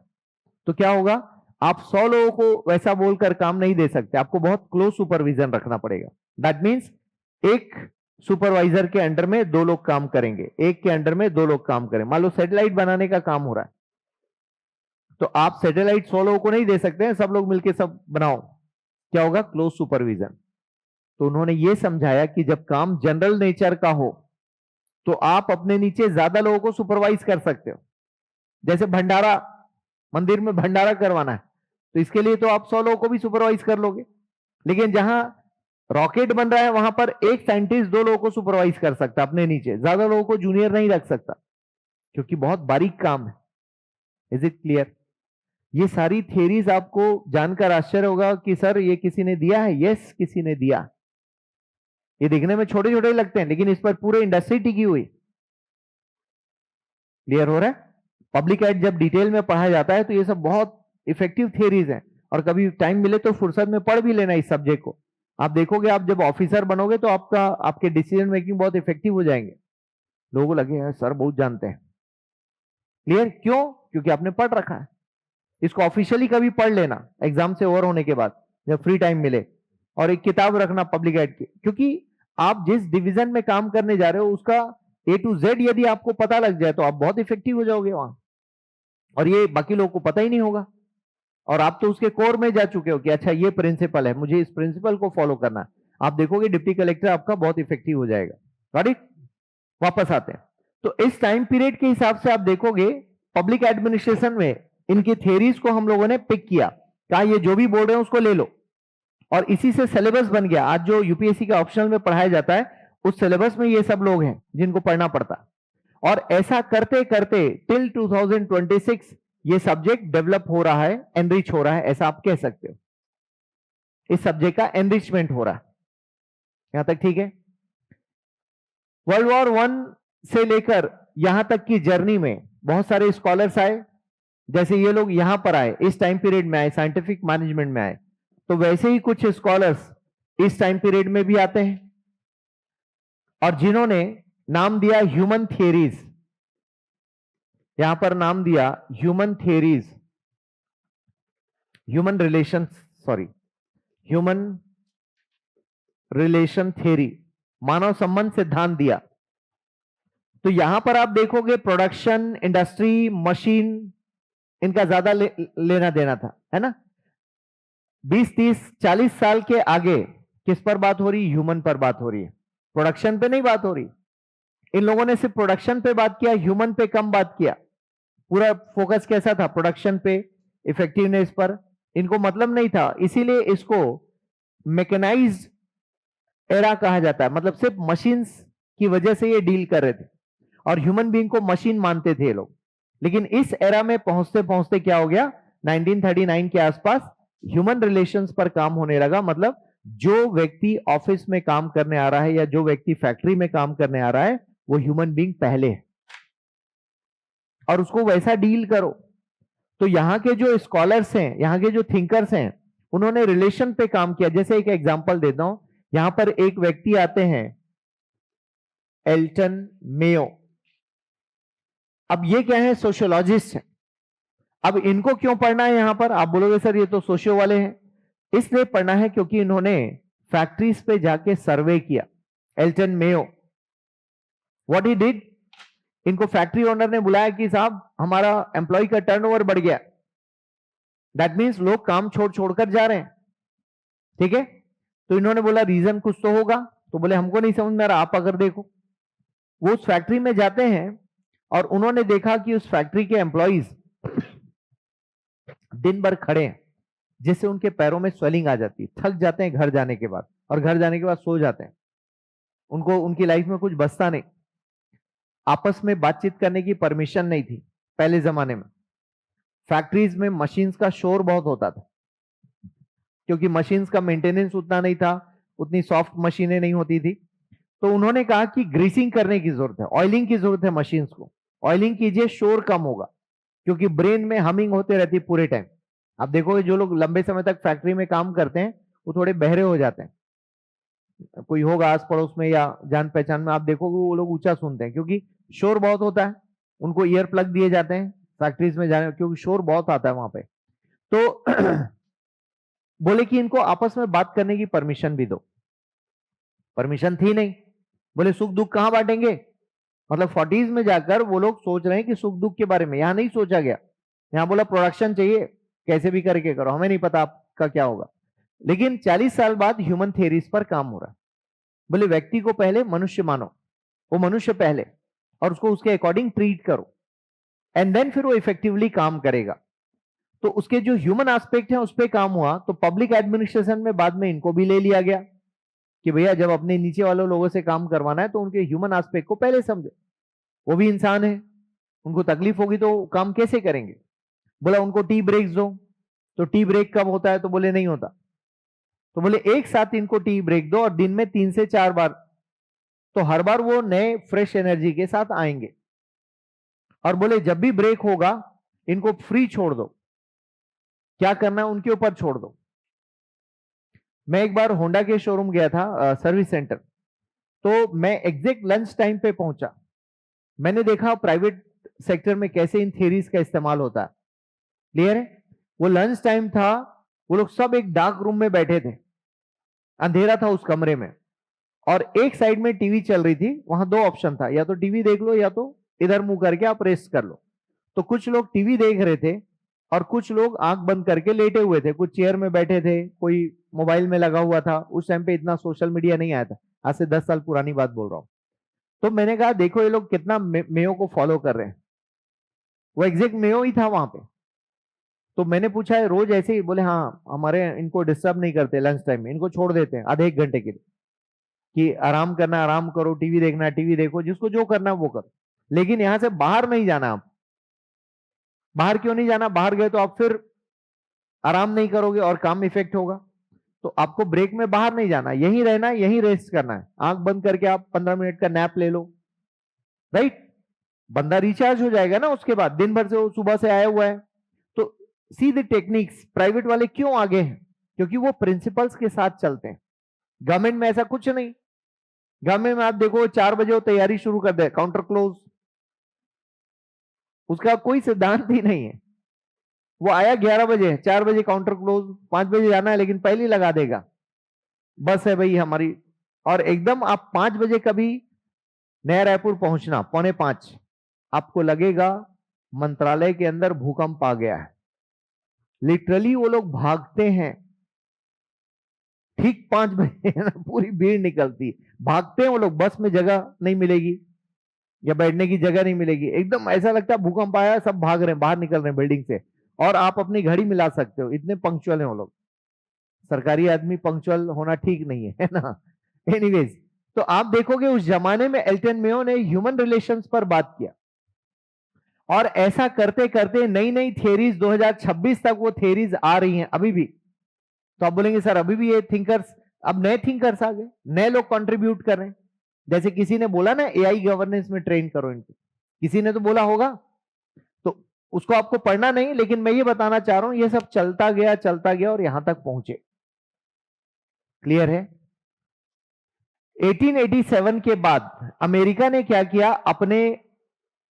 तो क्या होगा, आप 100 लोगों को वैसा बोलकर काम नहीं दे सकते, आपको बहुत क्लोज सुपरविजन रखना पड़ेगा। दैट मीन्स एक सुपरवाइजर के अंडर में 2 लोग काम करेंगे, एक के अंडर में 2 लोग काम करें। मान लो सैटेलाइट बनाने का काम हो रहा है, तो आप सैटेलाइट 100 लोगों को नहीं दे सकते हैं, सब लोग मिलकर सब बनाओ, क्या होगा, क्लोज सुपरविजन। तो उन्होंने ये समझाया कि जब काम जनरल नेचर का हो तो आप अपने नीचे ज्यादा लोगों को सुपरवाइज कर सकते हो। जैसे भंडारा, मंदिर में भंडारा करवाना है, तो इसके लिए तो आप 100 लोगों को भी सुपरवाइज कर लोगे, लेकिन जहां रॉकेट बन रहा है वहां पर एक साइंटिस्ट 2 लोगों को सुपरवाइज कर सकता है अपने नीचे, ज्यादा लोगों को जूनियर नहीं रख सकता, क्योंकि बहुत बारीक काम है। Is it clear? ये सारी थियरीज आपको जानकर आश्चर्य होगा कि सर ये किसी ने दिया है। यस, किसी ने दिया। ये दिखने में छोटे छोटे लगते हैं, लेकिन इस पर पूरे इंडस्ट्री टिकी हुई। क्लियर हो रहा है? पब्लिक एड जब डिटेल में पढ़ा जाता है तो ये सब बहुत इफेक्टिव थियरीज हैं, और कभी टाइम मिले तो फुर्सत में पढ़ भी लेना इस सब्जेक्ट को। आप देखोगे, आप जब ऑफिसर बनोगे तो आपके डिसीजन मेकिंग बहुत इफेक्टिव हो जाएंगे। लोगों को लगे सर बहुत जानते हैं। क्लियर? क्यों? क्योंकि आपने पढ़ रखा है। इसको ऑफिशियली कभी पढ़ लेना एग्जाम से ओवर होने के बाद, जब फ्री टाइम मिले। और एक किताब रखना पब्लिक एड की, क्योंकि आप जिस डिवीजन में काम करने जा रहे हो उसका A to Z यदि आपको पता लग जाए तो आप बहुत इफेक्टिव हो जाओगे वहां, और ये बाकी लोगों को पता ही नहीं होगा, और आप तो उसके कोर में जा चुके हो कि अच्छा ये प्रिंसिपल है, मुझे इस प्रिंसिपल को फॉलो करना है। आप देखोगे डिप्टी कलेक्टर आपका बहुत इफेक्टिव हो जाएगा। Got it? वापस आते हैं, तो इस टाइम पीरियड के हिसाब से आप देखोगे पब्लिक एडमिनिस्ट्रेशन में इनकी थ्योरीज को हम लोगों ने पिक किया, कहा ये जो भी बोल रहे हैं उसको ले लो, और इसी से सिलेबस बन गया। आज जो यूपीएससी का ऑप्शनल में पढ़ाया जाता है उस सिलेबस में ये सब लोग हैं जिनको पढ़ना पड़ता है, और ऐसा करते करते टिल 2026 ये सब्जेक्ट डेवलप हो रहा है, एनरिच हो रहा है, ऐसा आप कह सकते हो। इस सब्जेक्ट का एनरिचमेंट हो रहा है, यहां तक ठीक है। वर्ल्ड वॉर 1 से लेकर यहां तक की जर्नी में बहुत सारे स्कॉलर्स आए, जैसे ये लोग यहां पर आए, इस टाइम पीरियड में आए, साइंटिफिक मैनेजमेंट में आए, तो वैसे ही कुछ स्कॉलर्स इस टाइम पीरियड में भी आते हैं, और जिन्होंने नाम दिया ह्यूमन थियरीज, यहां पर नाम दिया human theories, human relation, sorry human relation theory, मानव संबंध सिद्धांत दिया। तो यहां पर आप देखोगे प्रोडक्शन, इंडस्ट्री, मशीन, इनका ज्यादा लेना देना था, है ना। 20, 30, 40 साल के आगे किस पर बात हो रही? ह्यूमन पर बात हो रही है, प्रोडक्शन पे नहीं बात हो रही। इन लोगों ने सिर्फ प्रोडक्शन पे बात किया, ह्यूमन पे कम बात किया। पूरा फोकस कैसा था? प्रोडक्शन पे, इफेक्टिवनेस पर, इनको मतलब नहीं था, इसीलिए इसको मैकेनाइज्ड एरा कहा जाता है, मतलब सिर्फ मशीन्स की वजह से ये डील कर रहे थे, और ह्यूमन बीइंग को मशीन मानते थे ये लोग। लेकिन इस एरा में पहुंचते पहुंचते क्या हो गया, 1939 के आसपास ह्यूमन रिलेशंस पर काम होने लगा। मतलब जो व्यक्ति ऑफिस में काम करने आ रहा है या जो व्यक्ति फैक्ट्री में काम करने आ रहा है वो ह्यूमन बीइंग पहले है, और उसको वैसा डील करो। तो यहाँ के जो स्कॉलर्स हैं, यहाँ के जो थिंकर्स हैं, उन्होंने रिलेशन पे काम किया। जैसे एक एग्जांपल देता हूं, यहां पर एक व्यक्ति आते हैं एल्टन मेयो। अब ये क्या है? सोशियोलॉजिस्ट है। अब इनको क्यों पढ़ना है यहां पर? आप बोलोगे सर ये तो सोशियो वाले हैं। इसलिए पढ़ना है क्योंकि इन्होंने फैक्ट्रीज पे जाके सर्वे किया। Elton Mayo, what he did, इनको फैक्ट्री ओनर ने बुलाया कि साहब हमारा एम्प्लॉय का टर्नओवर बढ़ गया, दैट मीन्स लोग काम छोड़ छोड़कर जा रहे हैं, ठीक है। तो इन्होंने बोला रीजन कुछ तो होगा, तो बोले हमको नहीं समझ में आ रहा, आप अगर देखो। वो उस फैक्ट्री में जाते हैं और उन्होंने देखा कि उस फैक्ट्री के एम्प्लॉइज दिन भर खड़े हैं, जिससे उनके पैरों में स्वेलिंग आ जाती है, थक जाते हैं घर जाने के बाद, और घर जाने के बाद सो जाते हैं, उनको उनकी लाइफ में कुछ बचता नहीं। आपस में बातचीत करने की परमिशन नहीं थी पहले जमाने में। फैक्ट्रीज में मशीन्स का शोर बहुत होता था, क्योंकि मशीन्स का मेंटेनेंस उतना नहीं था, उतनी सॉफ्ट मशीनें नहीं होती थी। तो उन्होंने कहा कि ग्रीसिंग करने की जरूरत है, ऑयलिंग की जरूरत है मशीन्स को, ऑयलिंग कीजिए, शोर कम होगा, क्योंकि ब्रेन में हमिंग होते रहती है पूरे टाइम। आप देखोगे जो लोग लंबे समय तक फैक्ट्री में काम करते हैं वो थोड़े बहरे हो जाते हैं। कोई होगा आस पड़ोस में या जान पहचान में, आप देखोगे वो लोग ऊंचा सुनते हैं, क्योंकि शोर बहुत होता है। उनको ईयर प्लग दिए जाते हैं फैक्ट्रीज में जाने, क्योंकि शोर बहुत आता है वहां पे। तो बोले कि इनको आपस में बात करने की परमिशन भी दो। परमिशन थी नहीं। बोले सुख दुख कहां बांटेंगे? मतलब 40s में जाकर वो लोग सोच रहे हैं कि सुख दुख के बारे में, यहां नहीं सोचा गया। यहां बोला प्रोडक्शन चाहिए, कैसे भी करके करो, हमें नहीं पता आपका क्या होगा। लेकिन 40 साल बाद ह्यूमन थियरीज पर काम हो रहा है। बोले व्यक्ति को पहले मनुष्य मानो, वो मनुष्य पहले, और उसको उसके अकॉर्डिंग ट्रीट करो, एंड देन फिर वो इफेक्टिवली काम करेगा। तो उसके जो ह्यूमन एस्पेक्ट है उस पर काम हुआ। तो पब्लिक एडमिनिस्ट्रेशन में बाद में इनको भी ले लिया गया कि भैया जब अपने नीचे वाले लोगों से काम करवाना है तो उनके ह्यूमन एस्पेक्ट को पहले समझो, वो भी इंसान है, उनको तकलीफ होगी तो काम कैसे करेंगे। बोला उनको टी ब्रेक्स दो। तो टी ब्रेक कब होता है? तो बोले नहीं होता। तो बोले एक साथ इनको टी ब्रेक दो और दिन में 3 से 4 बार, तो हर बार वो नए फ्रेश एनर्जी के साथ आएंगे। और बोले जब भी ब्रेक होगा इनको फ्री छोड़ दो, क्या करना है उनके ऊपर छोड़ दो। मैं एक बार होंडा के शोरूम गया था, सर्विस सेंटर, तो मैं एग्जैक्ट लंच टाइम पे पहुंचा। मैंने देखा प्राइवेट सेक्टर में कैसे इन थियरीज का इस्तेमाल होता है। क्लियर है? वो लंच टाइम था, वो लोग सब एक डार्क रूम में बैठे थे, अंधेरा था उस कमरे में, और एक साइड में टीवी चल रही थी। वहां दो ऑप्शन था, या तो टीवी देख लो या तो इधर मुंह करके आप रेस्ट कर लो। तो कुछ लोग टीवी देख रहे थे और कुछ लोग आंख बंद करके लेटे हुए थे, कुछ चेयर में बैठे थे, कोई मोबाइल में लगा हुआ था। उस टाइम पे इतना सोशल मीडिया नहीं आया था, आज से 10 साल पुरानी बात बोल रहा हूं। तो मैंने कहा देखो ये लोग कितना मेयो को फॉलो कर रहे हैं। वो एग्जैक्ट मेयो ही था वहां पे। तो मैंने पूछा है रोज ऐसे ही? बोले हाँ, हमारे इनको डिस्टर्ब नहीं करते, लंच टाइम में इनको छोड़ देते हैं आधे एक घंटे के लिए कि आराम करना आराम करो, टीवी देखना टीवी देखो, जिसको जो करना है वो करो, लेकिन यहां से बाहर नहीं जाना। आप बाहर क्यों नहीं जाना? बाहर गए तो आप फिर आराम नहीं करोगे और काम इफेक्ट होगा। तो आपको ब्रेक में बाहर नहीं जाना, यहीं रहना है, यहीं रेस्ट करना है। आंख बंद करके आप 15 मिनट का नैप ले लो, राइट? बंदा रिचार्ज हो जाएगा ना उसके बाद, दिन भर से वो सुबह से आया हुआ है। तो सी द टेक्निक्स। प्राइवेट वाले क्यों आगे हैं? क्योंकि वो प्रिंसिपल्स के साथ चलते हैं। गवर्नमेंट में ऐसा कुछ नहीं। गवर्नमेंट में आप देखो 4 बजे वो तैयारी शुरू कर दे, काउंटर क्लोज, उसका कोई सिद्धांत ही नहीं है। वो आया 11 बजे, 4 बजे काउंटर क्लोज, 5 बजे जाना है लेकिन पहले ही लगा देगा, बस है भाई हमारी। और एकदम आप 5 बजे कभी नया रायपुर पहुंचना, 4:45, आपको लगेगा मंत्रालय के अंदर भूकंप आ गया है। लिटरली वो लोग भागते हैं। ठीक 5 बजे पूरी भीड़ निकलती, भागते हैं वो लोग। बस में जगह नहीं मिलेगी या बैठने की जगह नहीं मिलेगी, एकदम ऐसा लगता है भूकंप आया, सब भाग रहे हैं, बाहर निकल रहे हैं बिल्डिंग से। और आप अपनी घड़ी मिला सकते हो, इतने पंक्चुअल हैं वो लोग। सरकारी आदमी पंक्चुअल होना ठीक नहीं है ना? एनीवेज, तो आप देखोगे उस जमाने में एल्टन मेयो ने ह्यूमन रिलेशंस पर बात किया, और ऐसा करते करते नई नई थियरीज 2026 तक वो थियरीज आ रही हैं अभी भी। तो आप बोलेंगे सर अभी भी ये थिंकर्स, अब नए थिंकर्स आ गए, नए लोग कंट्रीब्यूट कर रहे हैं। जैसे किसी ने बोला ना एआई गवर्नेंस में ट्रेन करो इनको, किसी ने तो बोला होगा। तो उसको आपको पढ़ना नहीं, लेकिन मैं ये बताना चाह रहा हूं ये सब चलता गया और यहां तक पहुंचे। क्लियर है? 1887 के बाद अमेरिका ने क्या किया, अपने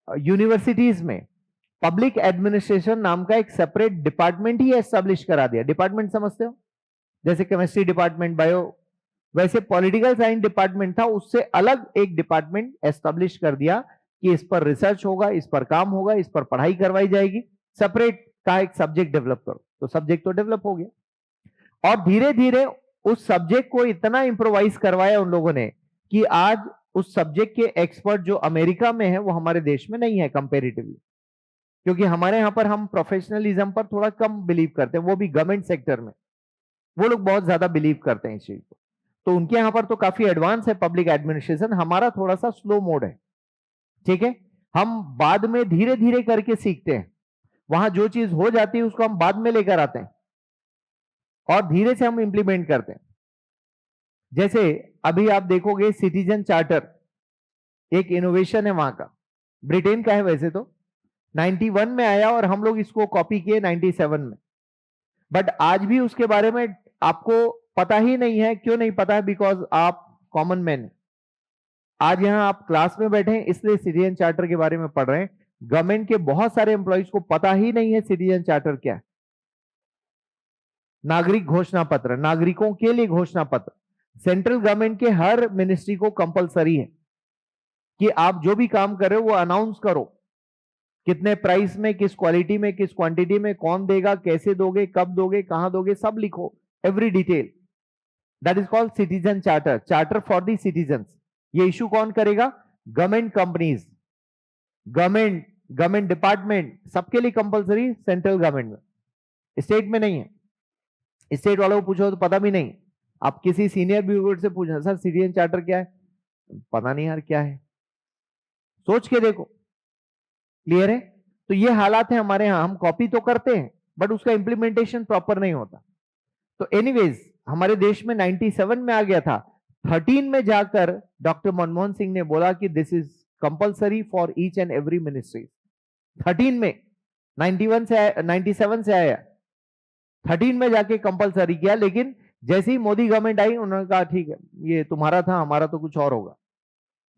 यूनिवर्सिटीज में पब्लिक एडमिनिस्ट्रेशन नाम का एक सेपरेट डिपार्टमेंट ही एस्टेब्लिश करा दिया। डिपार्टमेंट समझते हो? जैसे केमिस्ट्री डिपार्टमेंट, बायो, वैसे पॉलिटिकल साइंस डिपार्टमेंट था, उससे अलग एक डिपार्टमेंट एस्टेब्लिश कर दिया कि इस पर रिसर्च होगा, इस पर काम होगा, इस पर पढ़ाई करवाई जाएगी। सेपरेट का एक सब्जेक्ट डेवलप करो, तो सब्जेक्ट तो डेवलप हो गया। और धीरे धीरे उस सब्जेक्ट को इतना इंप्रोवाइज करवाया उन लोगों ने कि आज उस सब्जेक्ट के एक्सपर्ट जो अमेरिका में है वो हमारे देश में नहीं है कंपेरेटिवली। क्योंकि हमारे यहां पर हम प्रोफेशनलिज्म पर थोड़ा कम बिलीव करते हैं, वो भी गवर्नमेंट सेक्टर में। वो लोग बहुत ज्यादा बिलीव करते हैं इस चीज को। तो उनके यहां पर तो काफी एडवांस है पब्लिक एडमिनिस्ट्रेशन, हमारा थोड़ा सा स्लो मोड है। ठीक है? हम बाद में धीरे धीरे करके सीखते हैं, वहां जो चीज हो जाती है उसको हम बाद में लेकर आते हैं और धीरे से हम इंप्लीमेंट करते हैं। जैसे अभी आप देखोगे सिटीजन चार्टर एक इनोवेशन है वहां का, ब्रिटेन का है वैसे तो, 91 में आया और हम लोग इसको कॉपी किए 97 में। बट आज भी उसके बारे में आपको पता ही नहीं है। क्यों नहीं पता है? बिकॉज आप कॉमन मैन हैं। आज यहां आप क्लास में बैठे हैं इसलिए सिटीजन चार्टर के बारे में पढ़ रहे हैं। गवर्नमेंट के बहुत सारे एम्प्लॉइज को पता ही नहीं है सिटीजन चार्टर क्या है। नागरिक घोषणा पत्र, नागरिकों के लिए घोषणा पत्र, सेंट्रल गवर्नमेंट के हर मिनिस्ट्री को कंपलसरी है कि आप जो भी काम कर रहे हो वो अनाउंस करो, कितने प्राइस में, किस क्वालिटी में, किस क्वांटिटी में, कौन देगा, कैसे दोगे, कब दोगे, कहां दोगे, सब लिखो, every detail. That is called citizen charter, charter for the citizen. ये इशू कौन करेगा? गवर्नमेंट कंपनीज, गवर्नमेंट डिपार्टमेंट, सबके लिए कंपलसरी, सेंट्रल गवर्नमेंट में, स्टेट में नहीं है। स्टेट वालों को पूछो तो पता भी नहीं। आप किसी सीनियर ब्यूरोक्रेट से पूछना, सर सिटीजन चार्टर क्या है? पता नहीं यार क्या है, सोच के देखो। क्लियर है? तो ये हालात है हमारे यहां, हम कॉपी तो करते हैं बट उसका इंप्लीमेंटेशन प्रॉपर नहीं होता। तो एनीवेज हमारे देश में 97 में आ गया था। 13 में जाकर डॉक्टर मनमोहन सिंह ने बोला कि this is compulsory for each and every ministry. 13 में, 91 से 97 से आया, 13 में जाके कंपलसरी किया। लेकिन जैसे ही मोदी गवर्नमेंट आई उन्होंने कहा ठीक है ये तुम्हारा था, हमारा तो कुछ और होगा।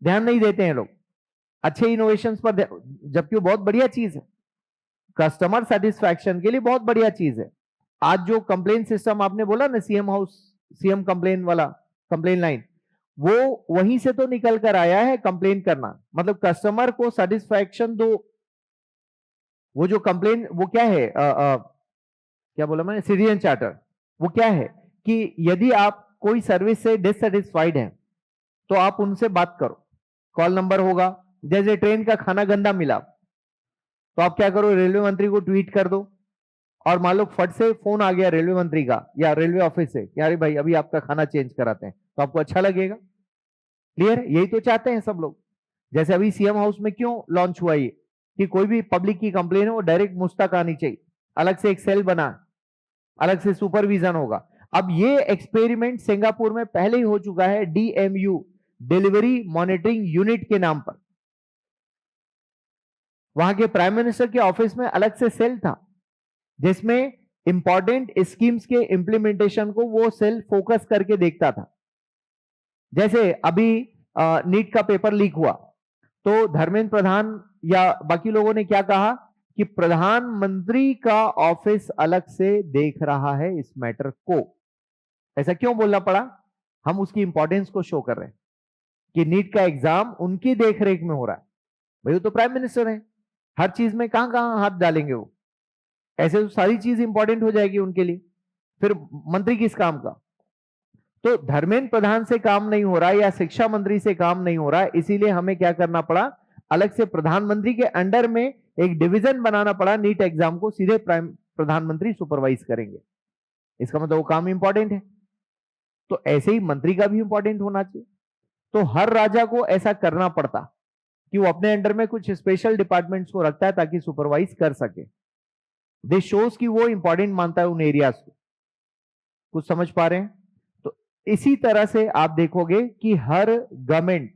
ध्यान नहीं देते हैं लोग अच्छे इनोवेशंस पर, जबकि वो बहुत बढ़िया चीज है, कस्टमर सेटिस्फैक्शन के लिए बहुत बढ़िया चीज है। आज जो कंप्लेन सिस्टम आपने बोला ना, सीएम हाउस सीएम कंप्लेन वाला कंप्लेन लाइन, वो वहीं से तो निकल कर आया है कंप्लेन करना, मतलब कस्टमर को सेटिस्फैक्शन दो। वो जो कंप्लेन वो क्या है, क्या बोला मैंने, सिटीजन चार्टर, वो क्या है कि यदि आप कोई सर्विस से डिससेटिस्फाइड हैं तो आप उनसे बात करो, कॉल नंबर होगा। जैसे ट्रेन का खाना गंदा मिला तो आप क्या करो, रेलवे मंत्री को ट्वीट कर दो, और मान लो फट से फोन आ गया रेलवे मंत्री का या रेलवे ऑफिस से कि अरे भाई अभी आपका खाना चेंज कराते हैं, तो आपको अच्छा लगेगा। क्लियर है, यही तो चाहते हैं सब लोग। जैसे अभी सीएम हाउस में क्यों लॉन्च हुआ ये, कि कोई भी पब्लिक की कंप्लेन है वो डायरेक्ट मुझ तक आनी चाहिए, अलग से एक सेल बना, अलग से सुपरविजन होगा। अब ये एक्सपेरिमेंट सिंगापुर में पहले ही हो चुका है, डीएमयू, डिलीवरी मॉनिटरिंग यूनिट के नाम पर। वहां के प्राइम मिनिस्टर के ऑफिस में अलग से सेल था जिसमें इंपॉर्टेंट स्कीम्स के इंप्लीमेंटेशन को वो सेल फोकस करके देखता था। जैसे अभी नीट का पेपर लीक हुआ तो धर्मेंद्र प्रधान या बाकी लोगों ने क्या कहा कि प्रधानमंत्री का ऑफिस अलग से देख रहा है इस मैटर को। ऐसा क्यों बोलना पड़ा, हम उसकी इंपॉर्टेंस को शो कर रहे हैं कि नीट का एग्जाम उनकी देखरेख में हो रहा है। भाई वो तो प्राइम मिनिस्टर है, हर चीज में कहां कहां हाथ डालेंगे वो, ऐसे तो सारी चीज इंपॉर्टेंट हो जाएगी उनके लिए, फिर मंत्री किस काम का। तो धर्मेंद्र प्रधान से काम नहीं हो रहा है या शिक्षा मंत्री से काम नहीं हो रहा है, इसीलिए हमें क्या करना पड़ा, अलग से प्रधानमंत्री के अंडर में एक डिवीजन बनाना पड़ा, नीट एग्जाम को सीधे प्रधानमंत्री सुपरवाइज करेंगे। इसका मतलब वो काम इंपॉर्टेंट है, तो ऐसे ही मंत्री का भी इंपॉर्टेंट होना चाहिए। तो हर राजा को ऐसा करना पड़ता कि वो अपने अंडर में कुछ स्पेशल डिपार्टमेंट्स को रखता है ताकि सुपरवाइज कर सके। दिस शोज कि वो इंपॉर्टेंट मानता है उन एरियाज को। कुछ समझ पा रहे हैं? तो इसी तरह से आप देखोगे कि हर गवर्नमेंट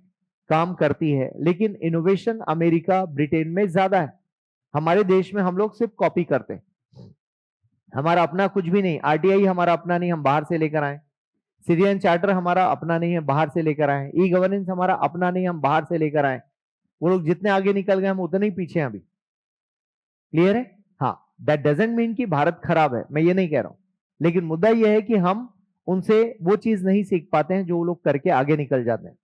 काम करती है, लेकिन इनोवेशन अमेरिका ब्रिटेन में ज्यादा है। हमारे देश में हम लोग सिर्फ कॉपी करते हैं, हमारा अपना कुछ भी नहीं। आरटीआई हमारा अपना नहीं, हम बाहर से लेकर आए। सिटीजन चार्टर हमारा अपना नहीं है, बाहर से लेकर आए। ई गवर्नेंस हमारा अपना नहीं, हम बाहर से लेकर आए। वो लोग जितने आगे निकल गए हम उतने ही पीछे हैं अभी। क्लियर है? हाँ, दैट डजंट मीन कि भारत खराब है, मैं ये नहीं कह रहा हूं, लेकिन मुद्दा यह है कि हम उनसे वो चीज नहीं सीख पाते हैं जो वो लोग करके आगे निकल जाते हैं।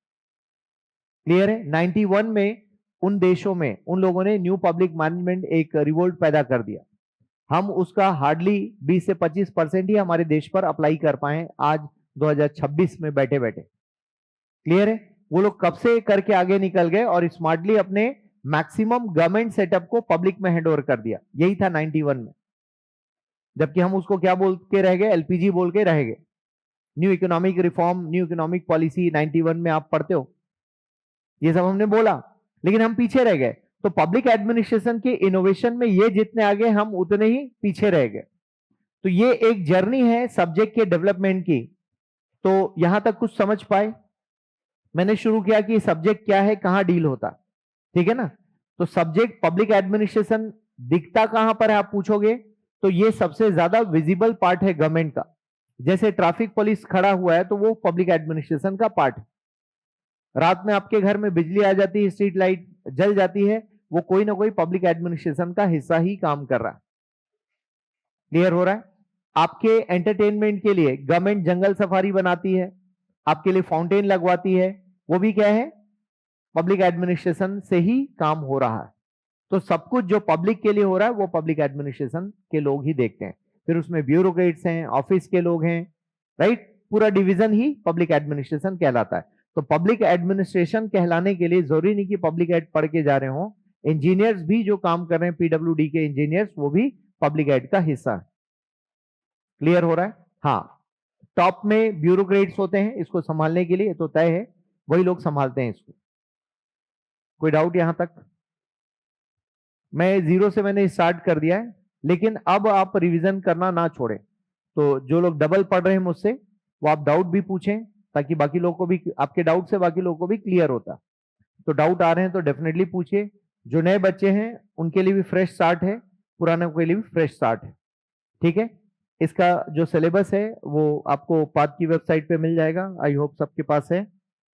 क्लियर है? 91 में उन देशों में उन लोगों ने न्यू पब्लिक मैनेजमेंट एक रिवोल्ट पैदा कर दिया। हम उसका हार्डली 20 से 25% ही हमारे देश पर अप्लाई कर पाए आज 2026 में बैठे बैठे। क्लियर है? वो लोग कब से करके आगे निकल गए और स्मार्टली अपने मैक्सिमम गवर्नमेंट सेटअप को पब्लिक में हैंड ओवर कर दिया। यही था 91 में, जबकि हम उसको क्या बोल के रह गए, एलपीजी बोल के रह गए। New economic reform, new economic policy 91 में आप पढ़ते हो, ये सब हमने बोला, लेकिन हम पीछे रह गए। तो पब्लिक एडमिनिस्ट्रेशन के इनोवेशन में ये जितने आगे हम उतने ही पीछे रह गए। तो ये एक जर्नी है सब्जेक्ट के डेवलपमेंट की। तो यहां तक कुछ समझ पाए? मैंने शुरू किया कि सब्जेक्ट क्या है, कहां डील होता, ठीक है ना। तो सब्जेक्ट पब्लिक एडमिनिस्ट्रेशन दिखता कहां पर है आप पूछोगे, तो ये सबसे ज्यादा विजिबल पार्ट है गवर्नमेंट का। जैसे ट्रैफिक पुलिस खड़ा हुआ है तो वो पब्लिक एडमिनिस्ट्रेशन का पार्ट है। रात में आपके घर में बिजली आ जाती है, स्ट्रीट लाइट जल जाती है, वो कोई ना कोई पब्लिक एडमिनिस्ट्रेशन का हिस्सा ही काम कर रहा है। क्लियर हो रहा है? आपके एंटरटेनमेंट के लिए गवर्नमेंट जंगल सफारी बनाती है, आपके लिए फाउंटेन लगवाती है, वो भी क्या है, पब्लिक एडमिनिस्ट्रेशन से ही काम हो रहा है। तो सब कुछ जो पब्लिक के लिए हो रहा है वो पब्लिक एडमिनिस्ट्रेशन के लोग ही देखते हैं। फिर उसमें ब्यूरोक्रेट्स हैं, ऑफिस के लोग हैं, राइट। पूरा डिवीजन ही पब्लिक एडमिनिस्ट्रेशन कहलाता है। तो पब्लिक एडमिनिस्ट्रेशन कहलाने के लिए जरूरी नहीं कि पब्लिक एड पढ़ के जा रहे हो, इंजीनियर्स भी जो काम कर रहे हैं, पीडब्ल्यूडी के इंजीनियर्स, वो भी पब्लिक एड का हिस्सा है। क्लियर हो रहा है? हाँ, टॉप में ब्यूरोक्रेट्स होते हैं इसको संभालने के लिए, तो तय है वही लोग संभालते हैं इसको। कोई डाउट यहां तक? मैं जीरो से मैंने स्टार्ट कर दिया है, लेकिन अब आप रिवीजन करना ना छोड़ें। तो जो लोग डबल पढ़ रहे हैं मुझसे, वो आप डाउट भी पूछें ताकि बाकी लोगों को भी, आपके डाउट से बाकी लोगों को भी क्लियर होता। तो डाउट आ रहे हैं तो डेफिनेटली पूछिए। जो नए बच्चे हैं उनके लिए भी फ्रेश स्टार्ट है, पुराने के लिए भी फ्रेश स्टार्ट है, ठीक है। इसका जो सिलेबस है वो आपको पाथ की वेबसाइट पे मिल जाएगा, आई होप सबके पास है,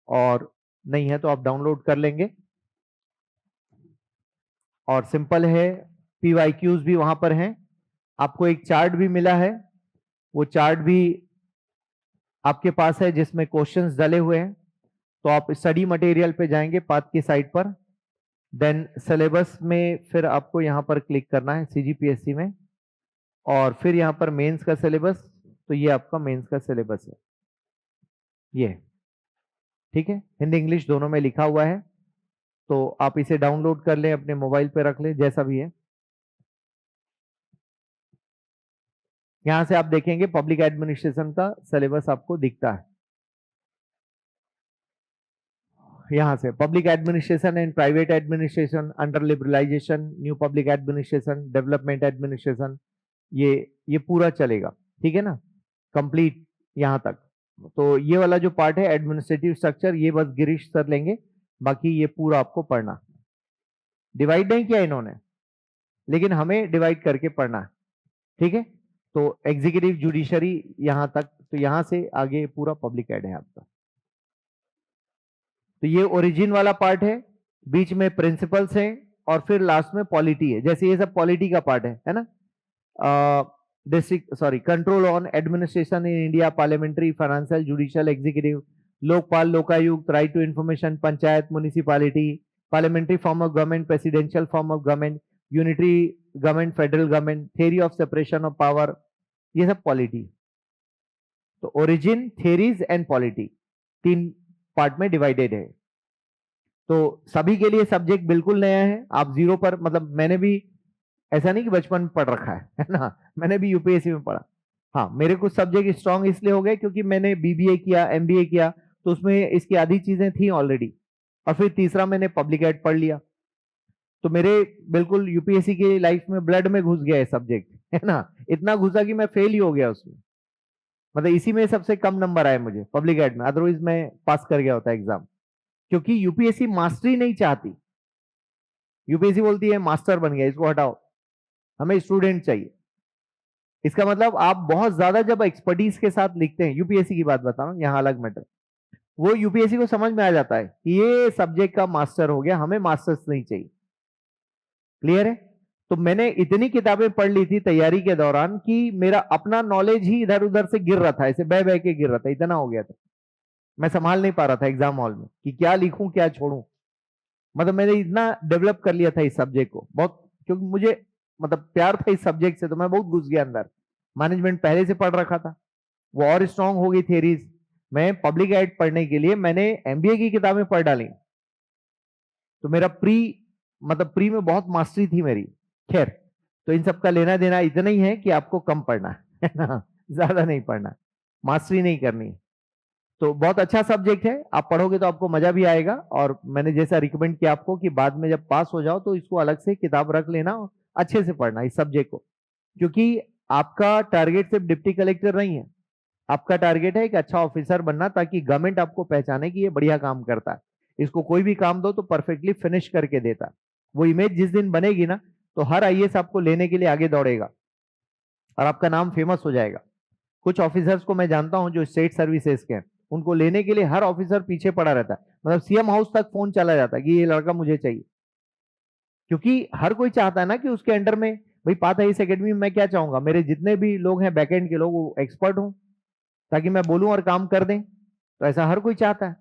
और नहीं है तो आप डाउनलोड कर लेंगे। और सिंपल है, पीवाईक्यूज भी वहां पर हैं। आपको एक चार्ट भी मिला है, वो चार्ट भी आपके पास है जिसमें क्वेश्चंस डले हुए हैं, तो आप स्टडी मटेरियल पे जाएंगे पाथ की साइड पर, देन सिलेबस में फिर आपको यहाँ पर क्लिक करना है सीजीपीएससी में, और फिर यहाँ पर मेंस का सिलेबस, तो ये आपका मेंस का सिलेबस है ये, ठीक है, हिंदी इंग्लिश दोनों में लिखा हुआ है। तो आप इसे डाउनलोड कर लें, अपने मोबाइल पे रख लें, जैसा भी है। यहां से आप देखेंगे पब्लिक एडमिनिस्ट्रेशन का सिलेबस आपको दिखता है। यहां से public administration and private administration, under liberalisation, new public administration, development administration, ये पूरा चलेगा, ठीक है ना, कंप्लीट यहां तक। तो ये वाला जो पार्ट है एडमिनिस्ट्रेटिव स्ट्रक्चर, ये बस गिरीश सर लेंगे, बाकी ये पूरा आपको पढ़ना। डिवाइड नहीं किया इन्होंने, लेकिन हमें डिवाइड करके पढ़ना है, ठीक है। तो एग्जीक्यूटिव जुडिशरी यहां तक, तो यहां से आगे पूरा पब्लिक एड है आपका। तो ये ओरिजिन वाला पार्ट है, बीच में प्रिंसिपल्स हैं, और फिर लास्ट में पॉलिटी है। जैसे ये सब पॉलिटी का पार्ट है ना। District sorry control on administration in India, parliamentary, financial, judicial, executive, Lokpal, Lokayukta, right to information, panchayat, municipality, parliamentary form of government, presidential form of government, unitary government, federal government, theory of separation of power, ये सब पॉलिटी। तो origin, theories and polity, 3 part में डिवाइडेड है। तो सभी के लिए सब्जेक्ट बिल्कुल नया है, आप जीरो पर, मतलब मैंने भी ऐसा नहीं कि बचपन में पढ़ रखा है ना, मैंने भी यूपीएससी में पढ़ा। हाँ, मेरे कुछ सब्जेक्ट स्ट्रांग इसलिए हो गए क्योंकि मैंने बीबीए किया, एमबीए किया, तो उसमें इसकी आधी चीजें थी ऑलरेडी, और फिर तीसरा मैंने पब्लिक एड पढ़ लिया, तो मेरे बिल्कुल यूपीएससी की लाइफ में ब्लड में घुस गया है सब्जेक्ट, है ना। इतना घुसा कि मैं फेल ही हो गया उसमें, मतलब इसी में सबसे कम नंबर आए मुझे पब्लिक एड में, अदरवाइज मैं पास कर गया होता एग्जाम। क्योंकि यूपीएससी मास्टरी नहीं चाहती, यूपीएससी बोलती है मास्टर बन गया, इसको हटाओ, हमें स्टूडेंट चाहिए। इसका मतलब आप बहुत ज्यादा जब एक्सपर्टीज के साथ लिखते हैं, यूपीएससी की बात बता रहा हूं, यहाँ अलग मैटर, वो यूपीएससी को समझ में आ जाता है कि ये सब्जेक्ट का मास्टर हो गया, हमें मास्टर्स नहीं चाहिए। क्लियर है। तो मैंने इतनी किताबें पढ़ ली थी तैयारी के दौरान कि मेरा अपना नॉलेज ही इधर उधर से गिर रहा था, ऐसे बह बह के गिर रहा था, इतना हो गया था, मैं संभाल नहीं पा रहा था एग्जाम हॉल में कि क्या लिखूं क्या छोड़ूं। मतलब मैंने इतना डेवलप कर लिया था इस सब्जेक्ट को बहुत, क्योंकि मुझे मतलब प्यार था इस सब्जेक्ट से, तो मैं बहुत घुस गया अंदर। मैनेजमेंट पहले से पढ़ रखा था, वो और स्ट्रांग हो गई थियरीज। मैं पब्लिक एड पढ़ने के लिए मैंने एमबीए की किताबें पढ़ डाली, तो मेरा मतलब प्री में बहुत मास्टरी थी मेरी। खैर, तो इन सब का लेना देना इतना ही है कि आपको कम पढ़ना है ना, ज्यादा नहीं पढ़ना, मास्टरी नहीं करनी। तो बहुत अच्छा सब्जेक्ट है, आप पढ़ोगे तो आपको मजा भी आएगा। और मैंने जैसा रिकमेंड किया आपको कि बाद में जब पास हो जाओ तो इसको अलग से किताब रख लेना, अच्छे से पढ़ना इस सब्जेक्ट को, क्योंकि आपका टारगेट सिर्फ डिप्टी कलेक्टर नहीं है, आपका टारगेट है एक अच्छा ऑफिसर बनना, ताकि गवर्नमेंट आपको पहचाने कि ये बढ़िया काम करता है, इसको कोई भी काम दो तो परफेक्टली फिनिश करके देता है। वो इमेज जिस दिन बनेगी ना, तो हर आईएएस आपको लेने के लिए आगे दौड़ेगा और आपका नाम फेमस हो जाएगा। कुछ ऑफिसर्स को मैं जानता हूं जो स्टेट सर्विसेज के हैं, उनको लेने के लिए हर ऑफिसर पीछे पड़ा रहता है, मतलब सीएम हाउस तक फोन चला जाता है कि ये लड़का मुझे चाहिए, क्योंकि हर कोई चाहता है ना कि उसके अंडर में, भाई पाता है इस एकेडमी में मैं क्या चाहूंगा, मेरे जितने भी लोग हैं बैकएंड के लोग वो एक्सपर्ट हों, ताकि मैं बोलूं और काम कर दें, तो ऐसा हर कोई चाहता है।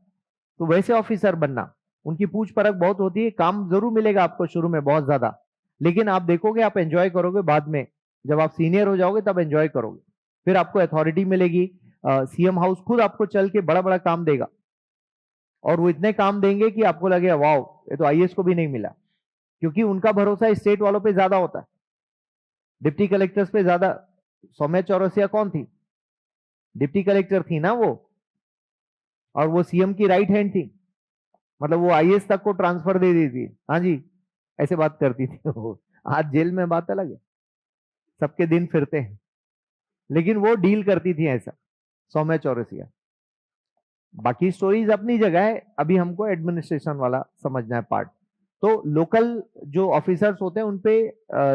तो वैसे ऑफिसर बनना, उनकी पूछ परख बहुत होती है, काम जरूर मिलेगा आपको शुरू में बहुत ज्यादा, लेकिन आप देखोगे आप एंजॉय करोगे बाद में, जब आप सीनियर हो जाओगे तब एंजॉय करोगे, फिर आपको अथॉरिटी मिलेगी, सीएम हाउस खुद आपको चल के बड़ा बड़ा काम देगा, और वो इतने काम देंगे कि आपको लगेगा वाह, ये तो आईएएस को भी नहीं मिला, क्योंकि उनका भरोसा स्टेट वालों पे ज्यादा होता है, डिप्टी कलेक्टर्स पे ज्यादा। सौम्या चौरसिया कौन थी, डिप्टी कलेक्टर थी ना वो, और वो सीएम की राइट हैंड थी, मतलब वो आईएएस तक को ट्रांसफर दे दी थी, हाँ जी, ऐसे बात करती थी वो। आज जेल में बात अलग है, सबके दिन फिरते हैं, लेकिन वो डील करती थी ऐसा, सौम्या चौरसिया। बाकी स्टोरीज अपनी जगह है, अभी हमको एडमिनिस्ट्रेशन वाला समझना है पार्ट। तो लोकल जो ऑफिसर्स होते हैं उनपे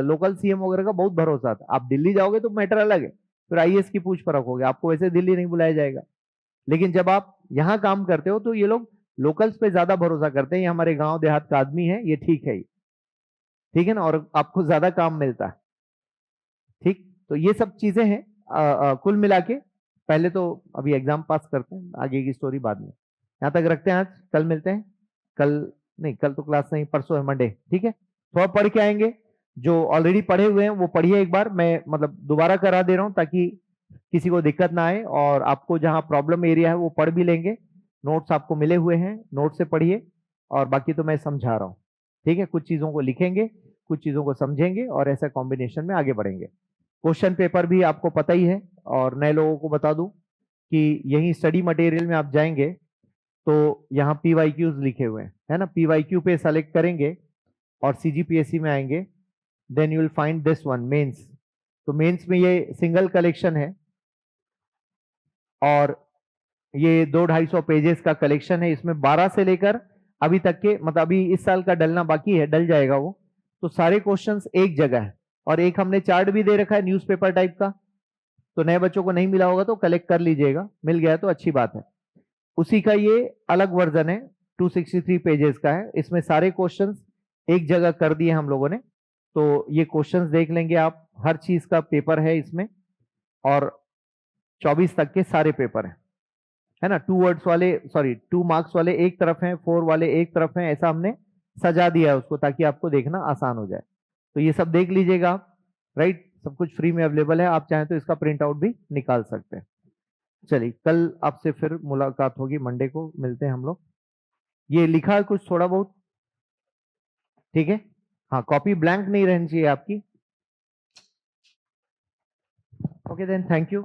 लोकल सीएम वगैरह का बहुत भरोसा था। आप दिल्ली जाओगे तो मैटर अलग है, फिर आईएएस की पूछ परख होगी, आपको वैसे दिल्ली नहीं बुलाया जाएगा, लेकिन जब आप यहाँ काम करते हो तो ये लोग लोकल्स पे ज्यादा भरोसा करते हैं, ये हमारे गांव देहात का आदमी है, ये ठीक है, ठीक है ना, और आपको ज्यादा काम मिलता है। ठीक, तो ये सब चीजें हैं कुल मिला के। पहले तो अभी एग्जाम पास करते हैं, आगे की स्टोरी बाद में। यहाँ तक रखते हैं आज, कल मिलते हैं। कल नहीं, कल तो क्लास नहीं, परसों है मंडे, ठीक है। थोड़ा पढ़ के आएंगे, जो ऑलरेडी पढ़े हुए हैं वो पढ़िए एक बार, मैं मतलब दोबारा करा दे रहा हूँ ताकि किसी को दिक्कत ना आए, और आपको जहाँ प्रॉब्लम एरिया है वो पढ़ भी लेंगे। नोट्स आपको मिले हुए हैं, नोट से पढ़िए, और बाकी तो मैं समझा रहा हूँ, ठीक है। कुछ चीजों को लिखेंगे, कुछ चीजों को समझेंगे, और ऐसा कॉम्बिनेशन में आगे बढ़ेंगे। क्वेश्चन पेपर भी आपको पता ही है, और नए लोगों को बता दूं कि यही स्टडी मटेरियल में आप जाएंगे तो यहाँ PYQs लिखे हुए हैं, है ना। PYQ पे सेलेक्ट करेंगे और CGPSC में आएंगे, then you will find this one, mains. तो मेंस में ये सिंगल कलेक्शन है, और ये 200-250 पेजेस का कलेक्शन है। इसमें 12 से लेकर अभी तक के, मतलब अभी इस साल का डलना बाकी है, डल जाएगा वो। तो सारे क्वेश्चंस एक जगह है, और एक हमने चार्ट भी दे रखा है न्यूज़पेपर टाइप का। तो नए बच्चों को नहीं मिला होगा तो कलेक्ट कर लीजिएगा, मिल गया तो अच्छी बात है। उसी का ये अलग वर्जन है, 263 पेजेस का है। इसमें सारे क्वेश्चंस एक जगह कर दिए हम लोगों ने। तो ये क्वेश्चंस देख लेंगे आप, हर चीज का पेपर है इसमें, और 24 तक के सारे पेपर है ना। 2 वर्ड्स वाले, सॉरी 2 मार्क्स वाले एक तरफ हैं, 4 वाले एक तरफ हैं, ऐसा हमने सजा दिया है उसको ताकि आपको देखना आसान हो जाए। तो ये सब देख लीजिएगा आप, राइट। सब कुछ फ्री में अवेलेबल है, आप चाहें तो इसका प्रिंट आउट भी निकाल सकते हैं। चलिए, कल आपसे फिर मुलाकात होगी, मंडे को मिलते हैं हम लोग। ये लिखा है कुछ थोड़ा बहुत, ठीक है। हाँ, कॉपी ब्लैंक नहीं रहनी चाहिए आपकी। Okay then, thank you.